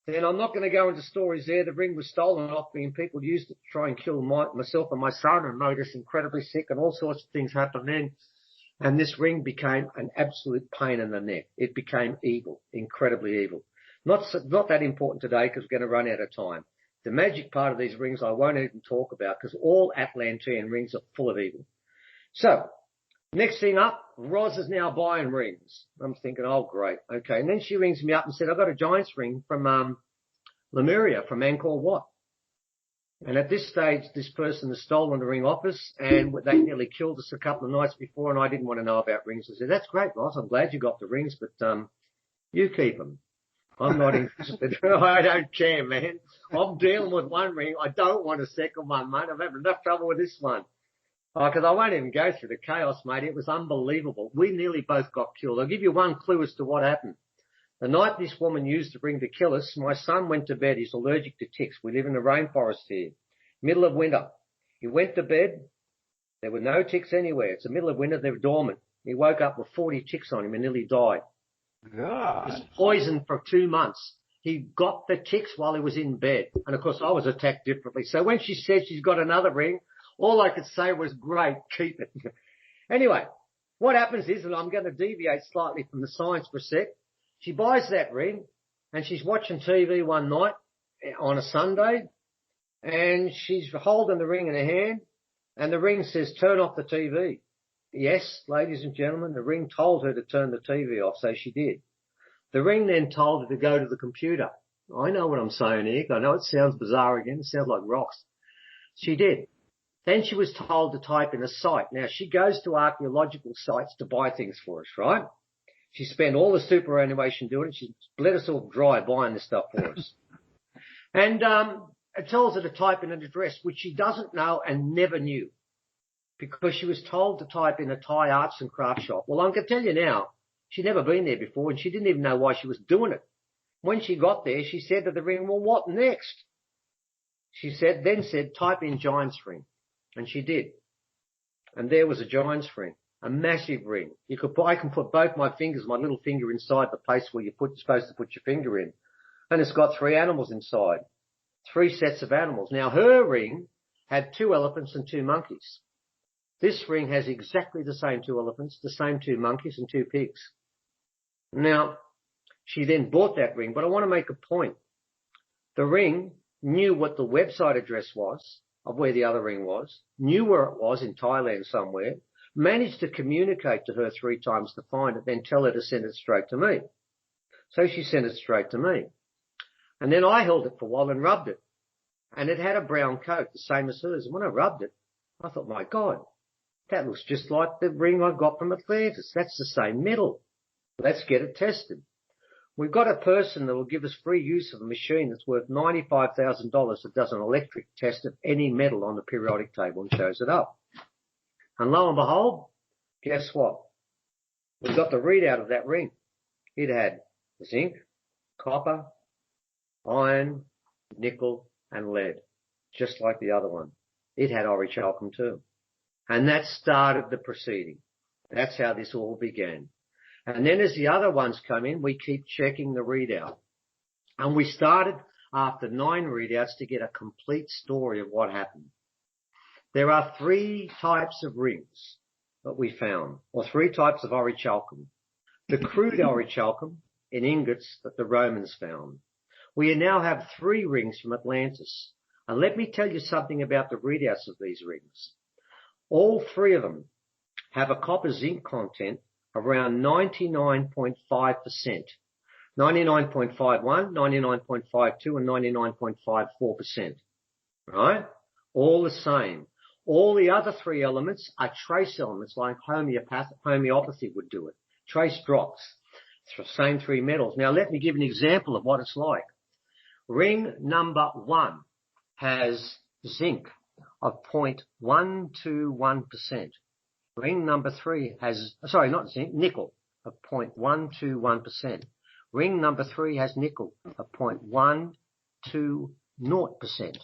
Then I'm not going to go into stories there. The ring was stolen off me and people used it to try and kill myself and my son and made us incredibly sick and all sorts of things happened then. And this ring became an absolute pain in the neck. It became evil, incredibly evil. Not that important today because we're going to run out of time. The magic part of these rings I won't even talk about because all Atlantean rings are full of evil. So, next thing up, Roz is now buying rings. I'm thinking, oh, great. Okay. And then she rings me up and said, I've got a giant's ring from Lemuria, from Angkor Wat. And at this stage, this person has stolen the ring off us and they nearly killed us a couple of nights before and I didn't want to know about rings. I said, that's great, Roz. I'm glad you got the rings, but you keep them. I'm not interested. I don't care, man. I'm dealing with one ring. I don't want a second one, mate. I'm having enough trouble with this one. Because I won't even go through the chaos, mate. It was unbelievable. We nearly both got killed. I'll give you one clue as to what happened. The night this woman used the ring to kill us, my son went to bed. He's allergic to ticks. We live in the rainforest here. Middle of winter. He went to bed. There were no ticks anywhere. It's the middle of winter. They were dormant. He woke up with 40 ticks on him and nearly died. God. He was poisoned for 2 months. He got the ticks while he was in bed. And, of course, I was attacked differently. So when she said she's got another ring, all I could say was, great, keep it. Anyway, what happens is, and I'm going to deviate slightly from the science for a sec, she buys that ring and she's watching TV one night on a Sunday and she's holding the ring in her hand and the ring says, turn off the TV. Yes, ladies and gentlemen, the ring told her to turn the TV off, so she did. The ring then told her to go to the computer. I know what I'm saying here. I know it sounds bizarre again. It sounds like rocks. She did. Then she was told to type in a site. Now, she goes to archaeological sites to buy things for us, right? She spent all the superannuation doing it. She bled us all dry buying this stuff for us. And it tells her to type in an address, which she doesn't know and never knew because she was told to type in a Thai arts and crafts shop. Well, I can tell you now, she'd never been there before and she didn't even know why she was doing it. When she got there, she said to the ring, well, what next? She then said, type in giant's ring. And she did. And there was a giant's ring, a massive ring. I can put both my fingers, my little finger inside the place where you're supposed to put your finger in. And it's got 3 animals inside, 3 sets of animals. Now, her ring had 2 elephants and 2 monkeys. This ring has exactly the same 2 elephants, the same 2 monkeys and 2 pigs. Now, she then bought that ring, but I want to make a point. The ring knew what the website address was of where the other ring was, knew where it was in Thailand somewhere, managed to communicate to her 3 times to find it, then tell her to send it straight to me. So she sent it straight to me. And then I held it for a while and rubbed it. And it had a brown coat, the same as hers. And when I rubbed it, I thought, my God, that looks just like the ring I got from Atlantis. That's the same metal. Let's get it tested. We've got a person that will give us free use of a machine that's worth $95,000 that does an electric test of any metal on the periodic table and shows it up. And lo and behold, guess what? We've got the readout of that ring. It had zinc, copper, iron, nickel, and lead, just like the other one. It had orichalcum too. And that started the proceeding. That's how this all began. And then as the other ones come in, we keep checking the readout. And we started after 9 readouts to get a complete story of what happened. There are 3 types of rings that we found, or 3 types of orichalcum. The crude orichalcum in ingots that the Romans found. We now have 3 rings from Atlantis. And let me tell you something about the readouts of these rings. All 3 of them have a copper zinc content around 99.5%. 99.51, 99.52 and 99.54%. Right? All the same. All the other 3 elements are trace elements like homeopathy would do it. Trace drops. It's the same 3 metals. Now let me give an example of what it's like. Ring number 1 has zinc of 0.121%. Ring number 3 has, sorry, not zinc, nickel of 0.121%. Ring number 3 has nickel of 0.120%.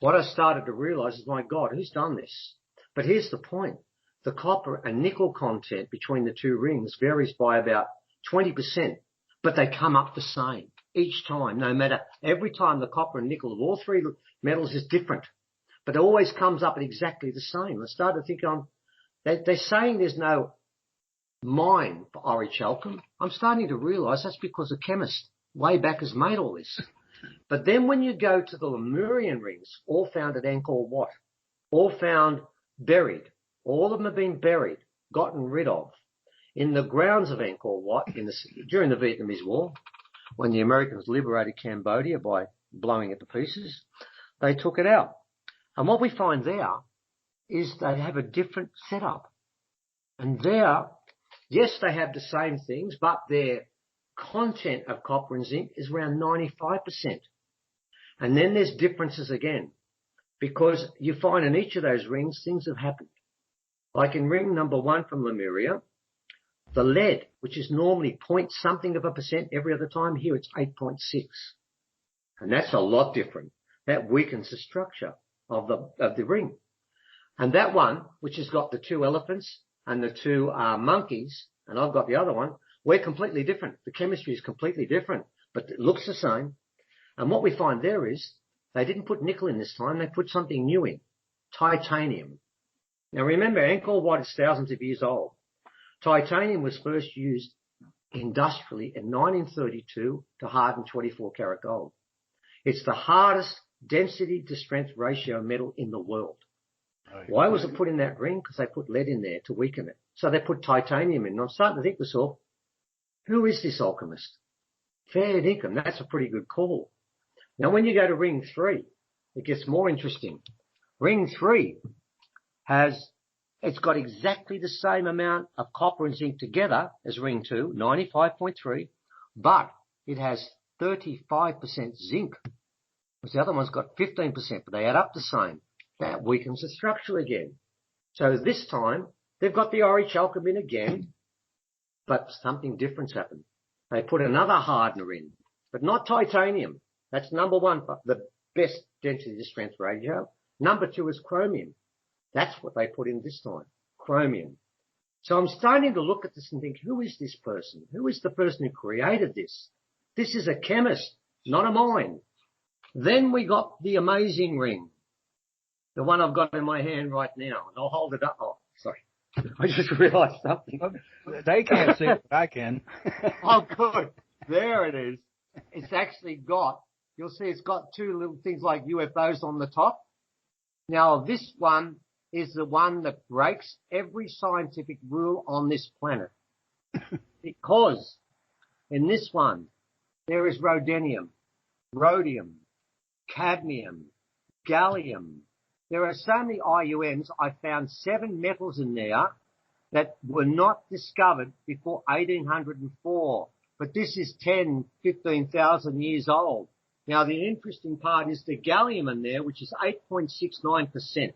What I started to realise is, my God, who's done this? But here's the point. The copper and nickel content between the two rings varies by about 20%, but they come up the same each time, no matter, every time the copper and nickel of all three metals is different, but it always comes up at exactly the same. I started thinking, they're saying there's no mine for orichalcum. I'm starting to realise that's because a chemist way back has made all this. But then when you go to the Lemurian rings, all found at Angkor Wat, all found buried, all of them have been buried, gotten rid of, in the grounds of Angkor Wat during the Vietnamese War, when the Americans liberated Cambodia by blowing it to pieces, they took it out. And what we find there is they have a different setup. And there, yes, they have the same things, but their content of copper and zinc is around 95%. And then there's differences again, because you find in each of those rings things have happened. Like in ring number 1 from Lemuria, the lead, which is normally point something of a percent every other time, here it's 8.6. And that's a lot different. That weakens the structure of the ring. And that one, which has got the 2 elephants and the 2 monkeys, and I've got the other one, we're completely different. The chemistry is completely different, but it looks the same. And what we find there is they didn't put nickel in this time. They put something new in, titanium. Now remember, Angkor Wat is thousands of years old. Titanium was first used industrially in 1932 to harden 24 karat gold. It's the hardest density to strength ratio metal in the world. Why was it put in that ring? Because they put lead in there to weaken it. So they put titanium in. And I'm starting to think to myself, who is this alchemist? Fair dinkum. That's a pretty good call. Now, when you go to ring 3, it gets more interesting. Ring 3 it's got exactly the same amount of copper and zinc together as ring 2, 95.3, but it has 35% zinc. Whereas the other one's got 15%, but they add up the same. That weakens the structure again. So this time, they've got the orichalcum in again, but something different's happened. They put another hardener in, but not titanium. That's number 1, the best density to strength ratio. Number 2 is chromium. That's what they put in this time, chromium. So I'm starting to look at this and think, who is this person? Who is the person who created this? This is a chemist, not a mine. Then we got the amazing ring, the one I've got in my hand right now. And I'll hold it up. Oh, sorry. I just realised something. They can't see it, but I can. Oh, good. There it is. It's actually got, you'll see it's got 2 little things like UFOs on the top. Now, this one is the one that breaks every scientific rule on this planet. Because in this one, there is rhodinium, rhodium, cadmium, gallium. There are so many IUNs. I found 7 metals in there that were not discovered before 1804. But this is 10, 15,000 years old. Now, the interesting part is the gallium in there, which is 8.69%.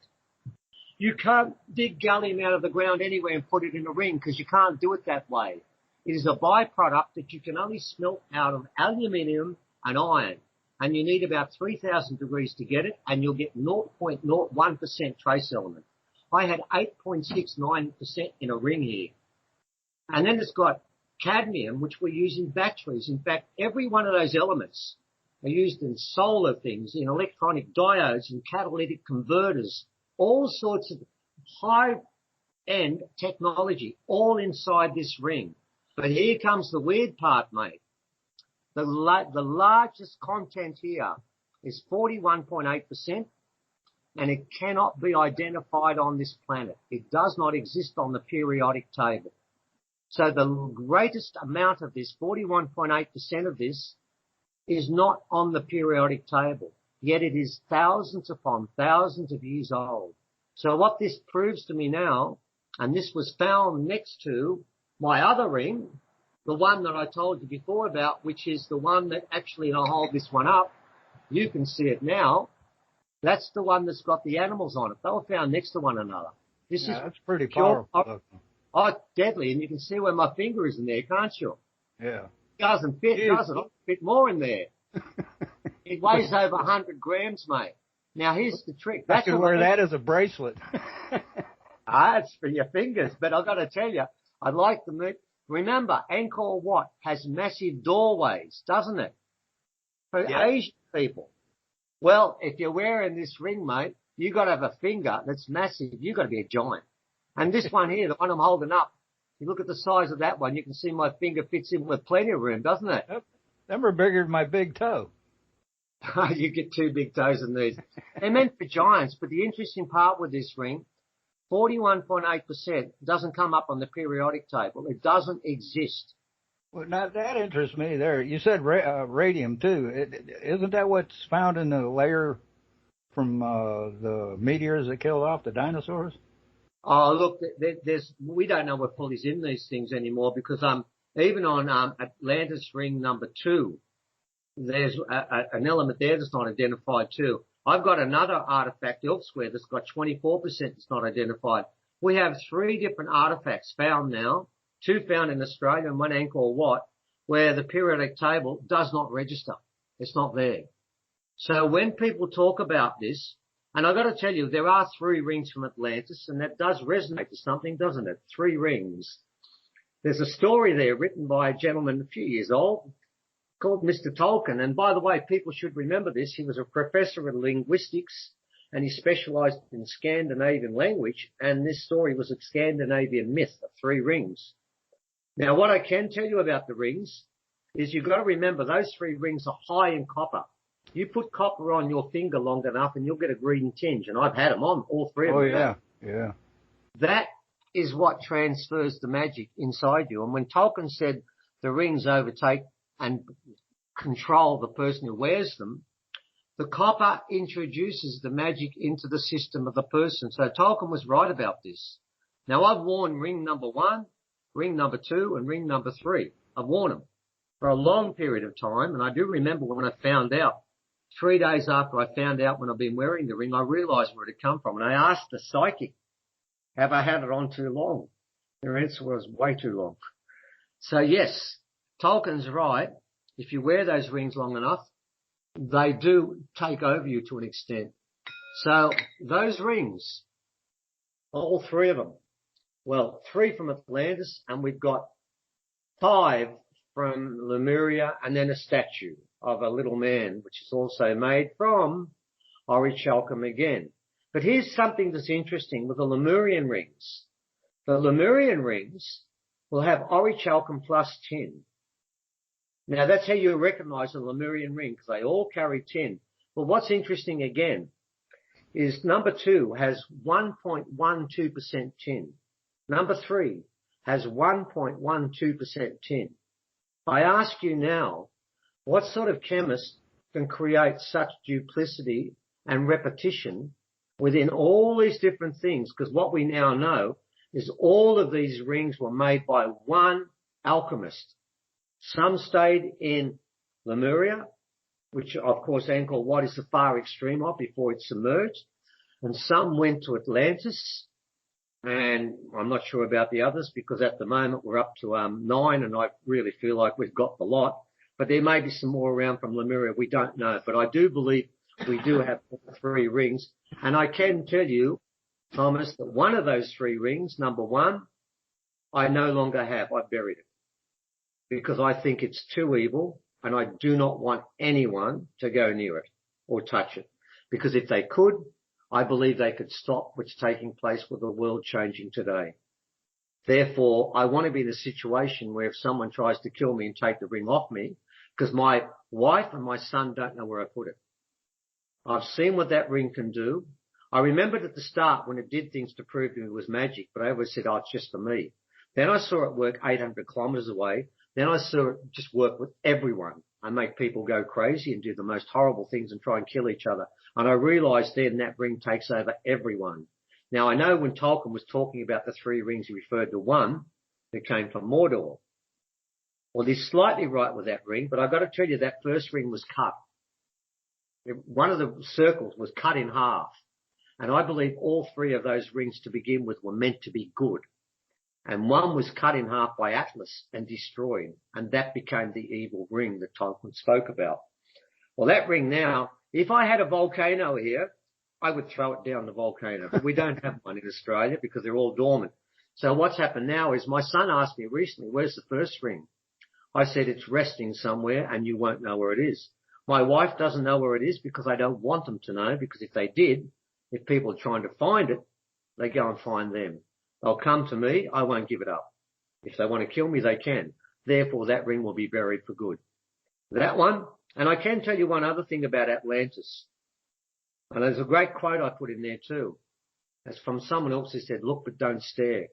You can't dig gallium out of the ground anywhere and put it in a ring because you can't do it that way. It is a byproduct that you can only smelt out of aluminium and iron. And you need about 3,000 degrees to get it, and you'll get 0.01% trace element. I had 8.69% in a ring here. And then it's got cadmium, which we use in batteries. In fact, every one of those elements are used in solar things, in electronic diodes, in catalytic converters, all sorts of high-end technology, all inside this ring. But here comes the weird part, mate. The largest content here is 41.8%, and it cannot be identified on this planet. It does not exist on the periodic table. So the greatest amount of this, 41.8% of this, is not on the periodic table, yet it is thousands upon thousands of years old. So what this proves to me now, and this was found next to my other ring, the one that I told you before about, which is the one that actually, and I'll hold this one up, you can see it now. That's the one that's got the animals on it. They were found next to one another. This is that's pretty pure, powerful. oh, deadly. And you can see where my finger is in there, can't you? Yeah. It doesn't fit, does it? I'll fit more in there. It weighs over 100 grams, mate. Now, here's the trick. I could wear that as a bracelet. It's for your fingers. But I've got to tell you, I'd like to move. Remember, Angkor Wat has massive doorways, doesn't it? For Asian people. Well, if you're wearing this ring, mate, you got to have a finger that's massive. You got to be a giant. And this one here, the one I'm holding up, you look at the size of that one, you can see my finger fits in with plenty of room, doesn't it? Yep. Them are bigger than my big toe. You get 2 big toes in these. They're meant for giants, but the interesting part with this ring, 41.8% doesn't come up on the periodic table. It doesn't exist. Well, now that interests me there. You said radium too. Isn't that what's found in the layer from the meteors that killed off the dinosaurs? Oh, look, we don't know what fully's in these things anymore because even on Atlantis ring number 2, there's an element there that's not identified too. I've got another artifact elsewhere that's got 24% that's not identified. We have 3 different artifacts found now, 2 found in Australia and 1 Angkor Wat, where the periodic table does not register. It's not there. So when people talk about this, and I've got to tell you, there are 3 rings from Atlantis, and that does resonate to something, doesn't it? 3 rings. There's a story there written by a gentleman a few years old called Mr. Tolkien. And by the way, people should remember this. He was a professor in linguistics, and he specialized in Scandinavian language, and this story was a Scandinavian myth of 3 rings. Now, what I can tell you about the rings is you've got to remember those 3 rings are high in copper. You put copper on your finger long enough and you'll get a green tinge, and I've had them on, all 3 of them. Oh, yeah, yeah. That is what transfers the magic inside you. And when Tolkien said the rings overtake and control the person who wears them, the copper introduces the magic into the system of the person. So Tolkien was right about this. Now, I've worn ring number 1, ring number 2, and ring number 3. I've worn them for a long period of time, and I do remember when I found out, 3 days after I found out when I've been wearing the ring, I realized where it had come from, and I asked the psychic, have I had it on too long? Their answer was way too long. So yes, Tolkien's right. If you wear those rings long enough, they do take over you to an extent. So those rings, all 3 of them, well, 3 from Atlantis, and we've got 5 from Lemuria, and then a statue of a little man, which is also made from orichalcum again. But here's something that's interesting with the Lemurian rings. The Lemurian rings will have orichalcum plus 10. Now, that's how you recognize a Lemurian ring, because they all carry 10. But what's interesting again is number 2 has 1.12% tin. Number 3 has 1.12% tin. I ask you now, what sort of chemist can create such duplicity and repetition within all these different things? Because what we now know is all of these rings were made by one alchemist. Some stayed in Lemuria, which of course Angkor Wat is the far extreme of before it submerged, and some went to Atlantis, and I'm not sure about the others because at the moment we're up to 9, and I really feel like we've got the lot. But there may be some more around from Lemuria. We don't know. But I do believe we do have 3 rings. And I can tell you, Thomas, that one of those 3 rings, number 1, I no longer have. I buried it because I think it's too evil, and I do not want anyone to go near it or touch it. Because if they could, I believe they could stop what's taking place with the world changing today. Therefore, I want to be in a situation where if someone tries to kill me and take the ring off me, because my wife and my son don't know where I put it. I've seen what that ring can do. I remembered at the start when it did things to prove to me it was magic, but I always said, oh, it's just for me. Then I saw it work 800 kilometers away. Then I saw it just work with everyone. I make people go crazy and do the most horrible things and try and kill each other. And I realized then that ring takes over everyone. Now, I know when Tolkien was talking about the 3 rings, he referred to one that came from Mordor. Well, he's slightly right with that ring, but I've got to tell you that first ring was cut. One of the circles was cut in half. And I believe all three of those rings to begin with were meant to be good. And one was cut in half by Atlas and destroyed. And that became the evil ring that Tolkien spoke about. Well, that ring now, if I had a volcano here, I would throw it down the volcano. But we don't have one in Australia because they're all dormant. So what's happened now is my son asked me recently, where's the first ring? I said, it's resting somewhere and you won't know where it is. My wife doesn't know where it is because I don't want them to know, because if they did, if people are trying to find it, they go and find them. They'll come to me. I won't give it up. If they want to kill me, they can. Therefore, that ring will be buried for good. That one, and I can tell you one other thing about Atlantis. And there's a great quote I put in there too. It's from someone else who said, look, but don't stare.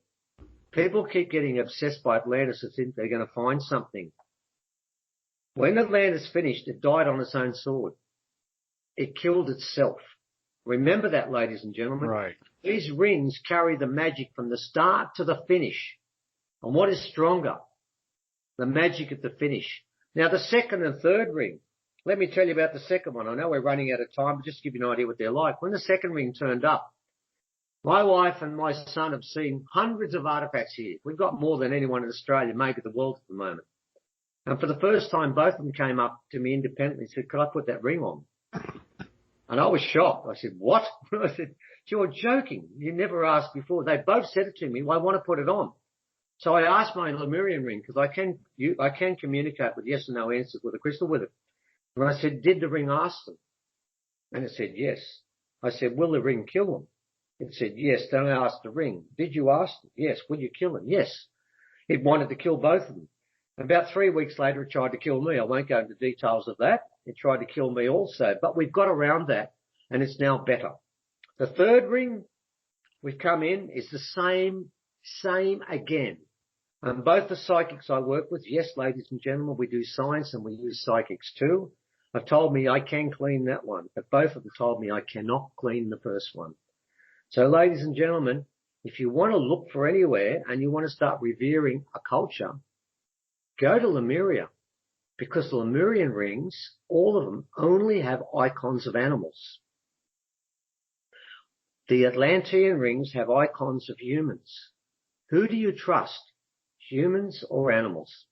People keep getting obsessed by Atlantis and think they're going to find something. When Atlantis finished, it died on its own sword. It killed itself. Remember that, ladies and gentlemen. Right. These rings carry the magic from the start to the finish. And what is stronger? The magic at the finish. Now, the second and third ring, let me tell you about the second one. I know we're running out of time, but just to give you an idea what they're like. When the second ring turned up, my wife and my son have seen hundreds of artifacts here. We've got more than anyone in Australia, maybe the world at the moment. And for the first time, both of them came up to me independently and said, could I put that ring on? And I was shocked. I said, what? I said, you're joking. You never asked before. They both said it to me. Well, I want to put it on. So I asked my Lemurian ring, because I can communicate with yes and no answers with a crystal with it. And I said, did the ring ask them? And it said, yes. I said, will the ring kill them? It said, yes. Don't ask the ring. Did you ask them? Yes. Will you kill them? Yes. It wanted to kill both of them. About 3 weeks later, it tried to kill me. I won't go into details of that. It tried to kill me also. But we've got around that, and it's now better. The third ring we've come in is the same again. And both the psychics I work with, yes, ladies and gentlemen, we do science and we use psychics too, have told me I can clean that one. But both of them told me I cannot clean the first one. So, ladies and gentlemen, if you want to look for anywhere and you want to start revering a culture, go to Lemuria, because the Lemurian rings, all of them, only have icons of animals. The Atlantean rings have icons of humans. Who do you trust, humans or animals?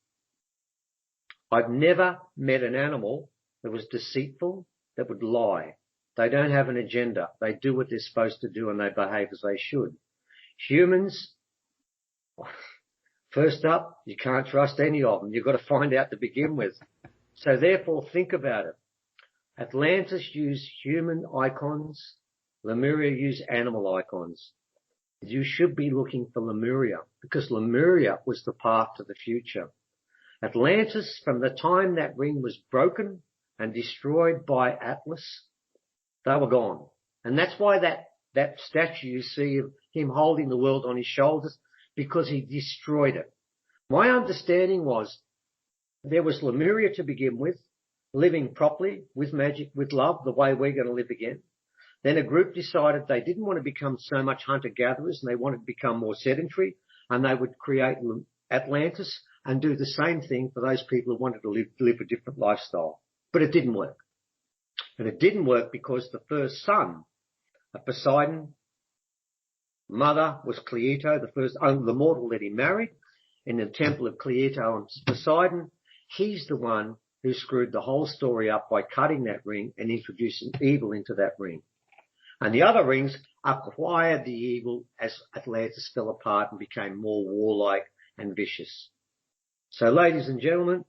I've never met an animal that was deceitful, that would lie. They don't have an agenda. They do what they're supposed to do and they behave as they should. Humans, first up, you can't trust any of them. You've got to find out to begin with. So therefore, think about it. Atlantis used human icons. Lemuria used animal icons. You should be looking for Lemuria, because Lemuria was the path to the future. Atlantis, from the time that ring was broken and destroyed by Atlas, they were gone. And that's why that statue you see of him holding the world on his shoulders, because he destroyed it. My understanding was there was Lemuria to begin with, living properly, with magic, with love, the way we're going to live again. Then a group decided they didn't want to become so much hunter-gatherers and they wanted to become more sedentary, and they would create Atlantis and do the same thing for those people who wanted to live a different lifestyle. But it didn't work. And it didn't work because the first son of Poseidon, mother was Cleito, the mortal that he married in the temple of Cleito and Poseidon. He's the one who screwed the whole story up by cutting that ring and introducing evil into that ring. And the other rings acquired the evil as Atlantis fell apart and became more warlike and vicious. So, ladies and gentlemen,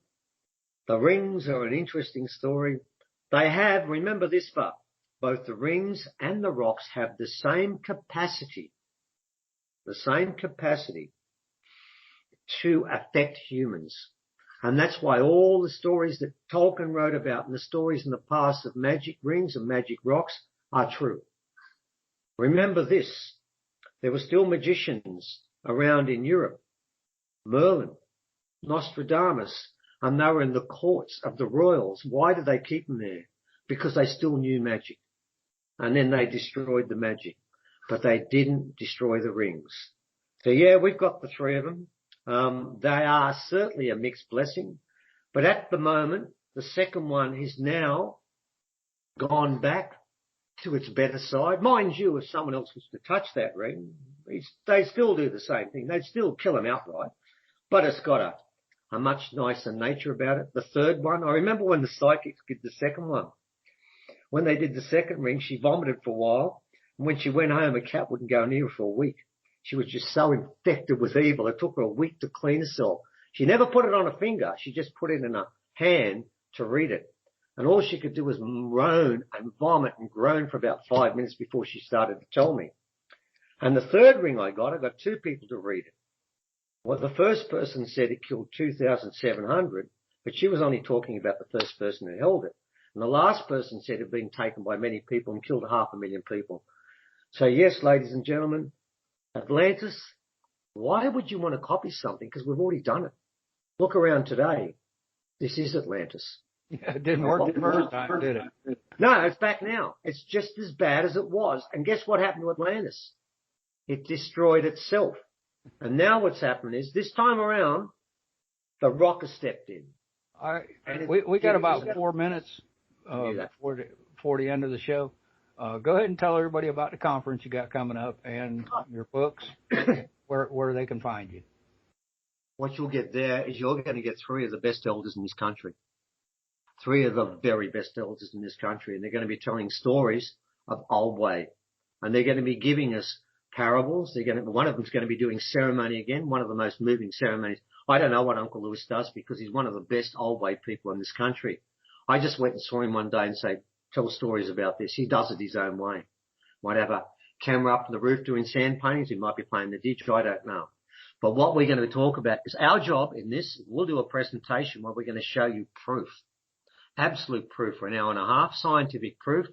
the rings are an interesting story. They have, remember this part, both the rings and the rocks have the same capacity to affect humans. And that's why all the stories that Tolkien wrote about and the stories in the past of magic rings and magic rocks are true. Remember this, there were still magicians around in Europe, Merlin, Nostradamus, and they were in the courts of the royals. Why did they keep them there? Because they still knew magic. And then they destroyed the magic, but they didn't destroy the rings. So yeah, we've got the three of them. They are certainly a mixed blessing, but at the moment, the second one is now gone back to its better side. Mind you, if someone else was to touch that ring, they still do the same thing. They'd still kill him outright, but it's got a much nicer nature about it. The third one, I remember when the psychics did the second one. When they did the second ring, she vomited for a while, and when she went home, a cat wouldn't go near her for a week. She was just so infected with evil. It took her a week to clean herself. She never put it on a finger. She just put it in a hand to read it. And all she could do was moan and vomit and groan for about 5 minutes before she started to tell me. And the third ring I got two people to read it. Well, the first person said it killed 2,700, but she was only talking about the first person who held it. And the last person said it had been taken by many people and killed 500,000 people. So yes, ladies and gentlemen, Atlantis, why would you want to copy something? Because we've already done it. Look around today. This is Atlantis. Yeah, it didn't work the first time, did it? No, it's back now. It's just as bad as it was. And guess what happened to Atlantis? It destroyed itself. And now what's happened is this time around, the Rock has stepped in. All right. We got about 4 minutes before the end of the show. Go ahead and tell everybody about the conference you got coming up and your books, where they can find you. What you'll get there is you're going to get 3 of the best elders in this country. 3 of the very best elders in this country. And they're going to be telling stories of old way. And they're going to be giving us parables. One of them's going to be doing ceremony again, one of the most moving ceremonies. I don't know what Uncle Lewis does because he's one of the best old way people in this country. I just went and saw him one day and said, tell stories about this. He does it his own way. Might have a camera up on the roof doing sand paintings. He might be playing the didge. I don't know. But what we're going to talk about is our job in this. We'll do a presentation where we're going to show you proof. Absolute proof for an hour and a half. Scientific proof.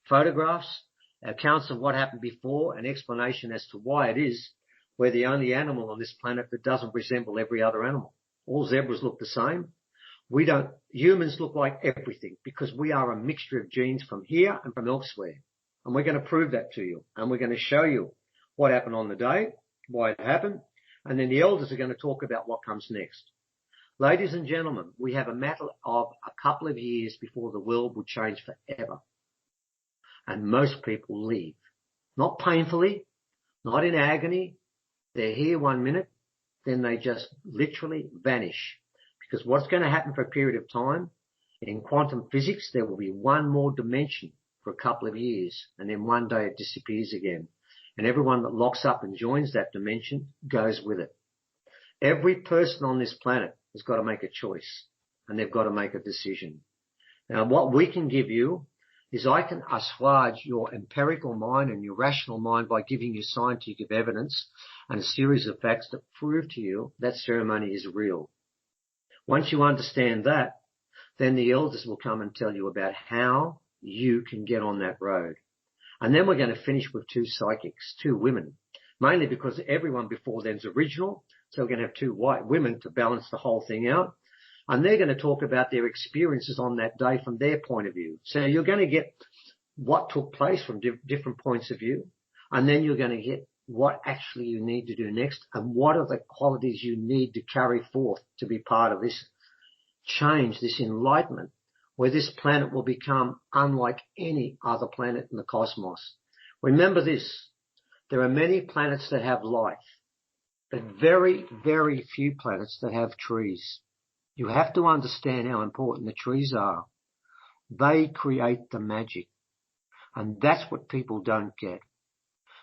Photographs. Accounts of what happened before. An explanation as to why it is we're the only animal on this planet that doesn't resemble every other animal. All zebras look the same. Humans look like everything because we are a mixture of genes from here and from elsewhere. And we're going to prove that to you. And we're going to show you what happened on the day, why it happened. And then the elders are going to talk about what comes next. Ladies and gentlemen, we have a matter of a couple of years before the world will change forever. And most people leave. Not painfully, not in agony. They're here 1 minute, then they just literally vanish. Because what's going to happen for a period of time, in quantum physics, there will be one more dimension for a couple of years, and then one day it disappears again. And everyone that locks up and joins that dimension goes with it. Every person on this planet has got to make a choice, and they've got to make a decision. Now, what we can give you is I can assuage your empirical mind and your rational mind by giving you scientific evidence and a series of facts that prove to you that ceremony is real. Once you understand that, then the elders will come and tell you about how you can get on that road. And then we're going to finish with 2 psychics, 2 women, mainly because everyone before then's original. So we're going to have 2 white women to balance the whole thing out. And they're going to talk about their experiences on that day from their point of view. So you're going to get what took place from different points of view. And then you're going to get what actually you need to do next and what are the qualities you need to carry forth to be part of this change, this enlightenment, where this planet will become unlike any other planet in the cosmos. Remember this, there are many planets that have life, but very, very few planets that have trees. You have to understand how important the trees are. They create the magic. And that's what people don't get.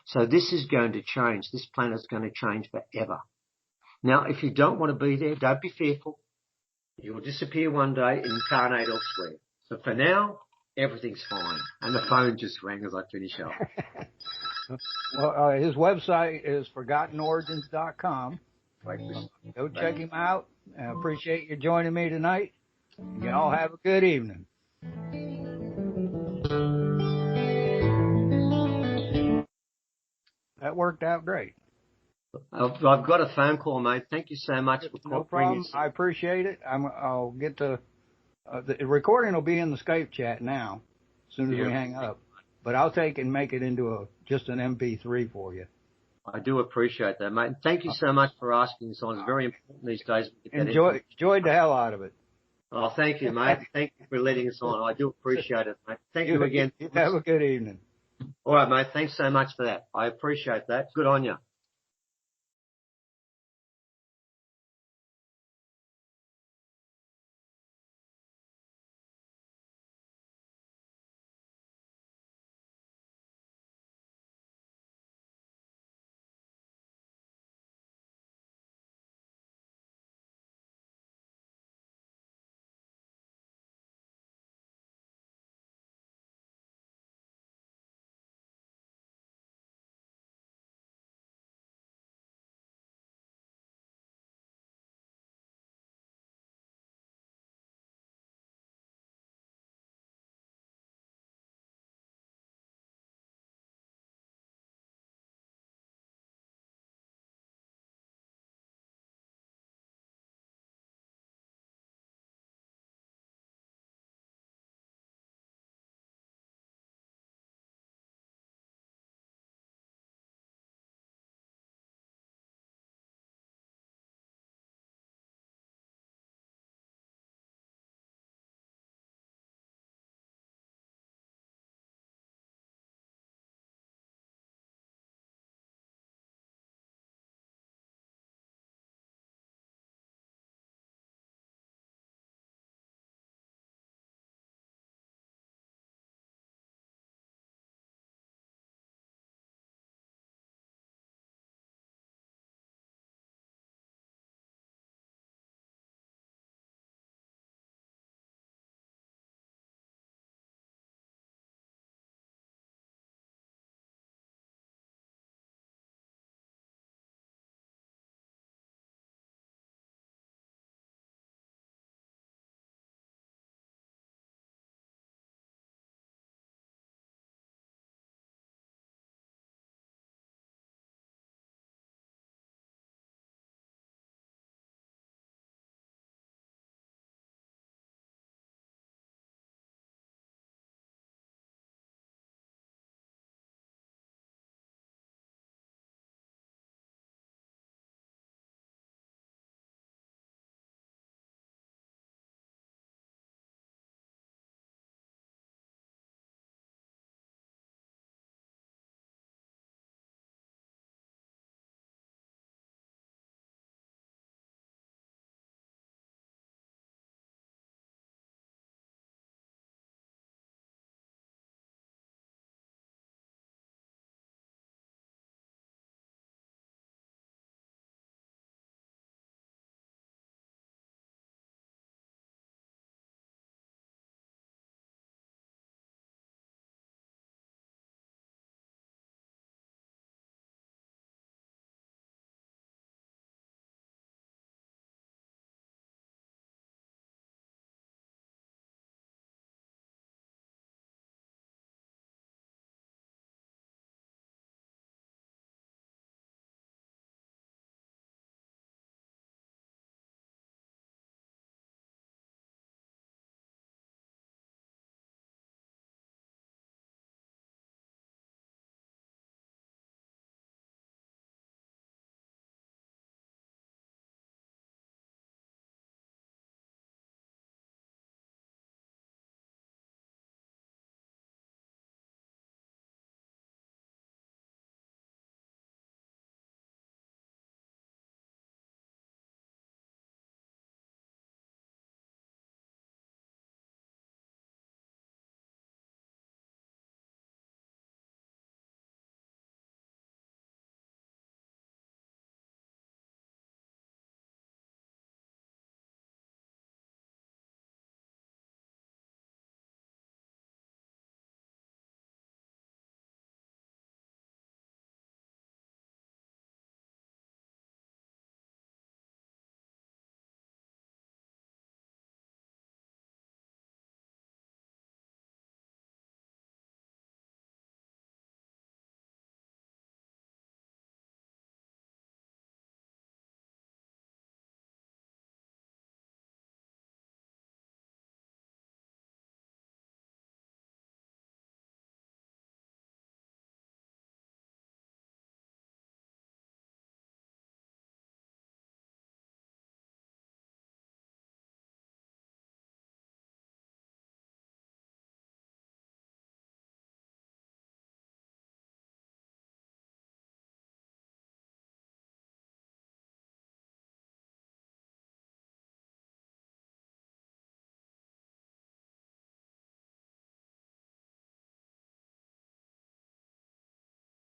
So this is going to change. This planet's going to change forever. Now, if you don't want to be there, don't be fearful. You'll disappear one day and incarnate elsewhere. But for now, everything's fine. And the phone just rang as I finish up. Well, his website is forgottenorigins.com. Go check him out. I appreciate you joining me tonight. You all have a good evening. That worked out great. I've got a phone call, mate. Thank you so much for No problem. I appreciate it. I'll get to the recording will be in the Skype chat now, as soon as we hang up. But I'll take and make it into just an MP3 for you. I do appreciate that, mate. Thank you so much for asking this on. It's very important these days to get that Enjoyed the hell out of it. Oh, thank you, mate. Thank you for letting us on. I do appreciate it, mate. Thank you again. Have a good evening. All right, mate. Thanks so much for that. I appreciate that. Good on you.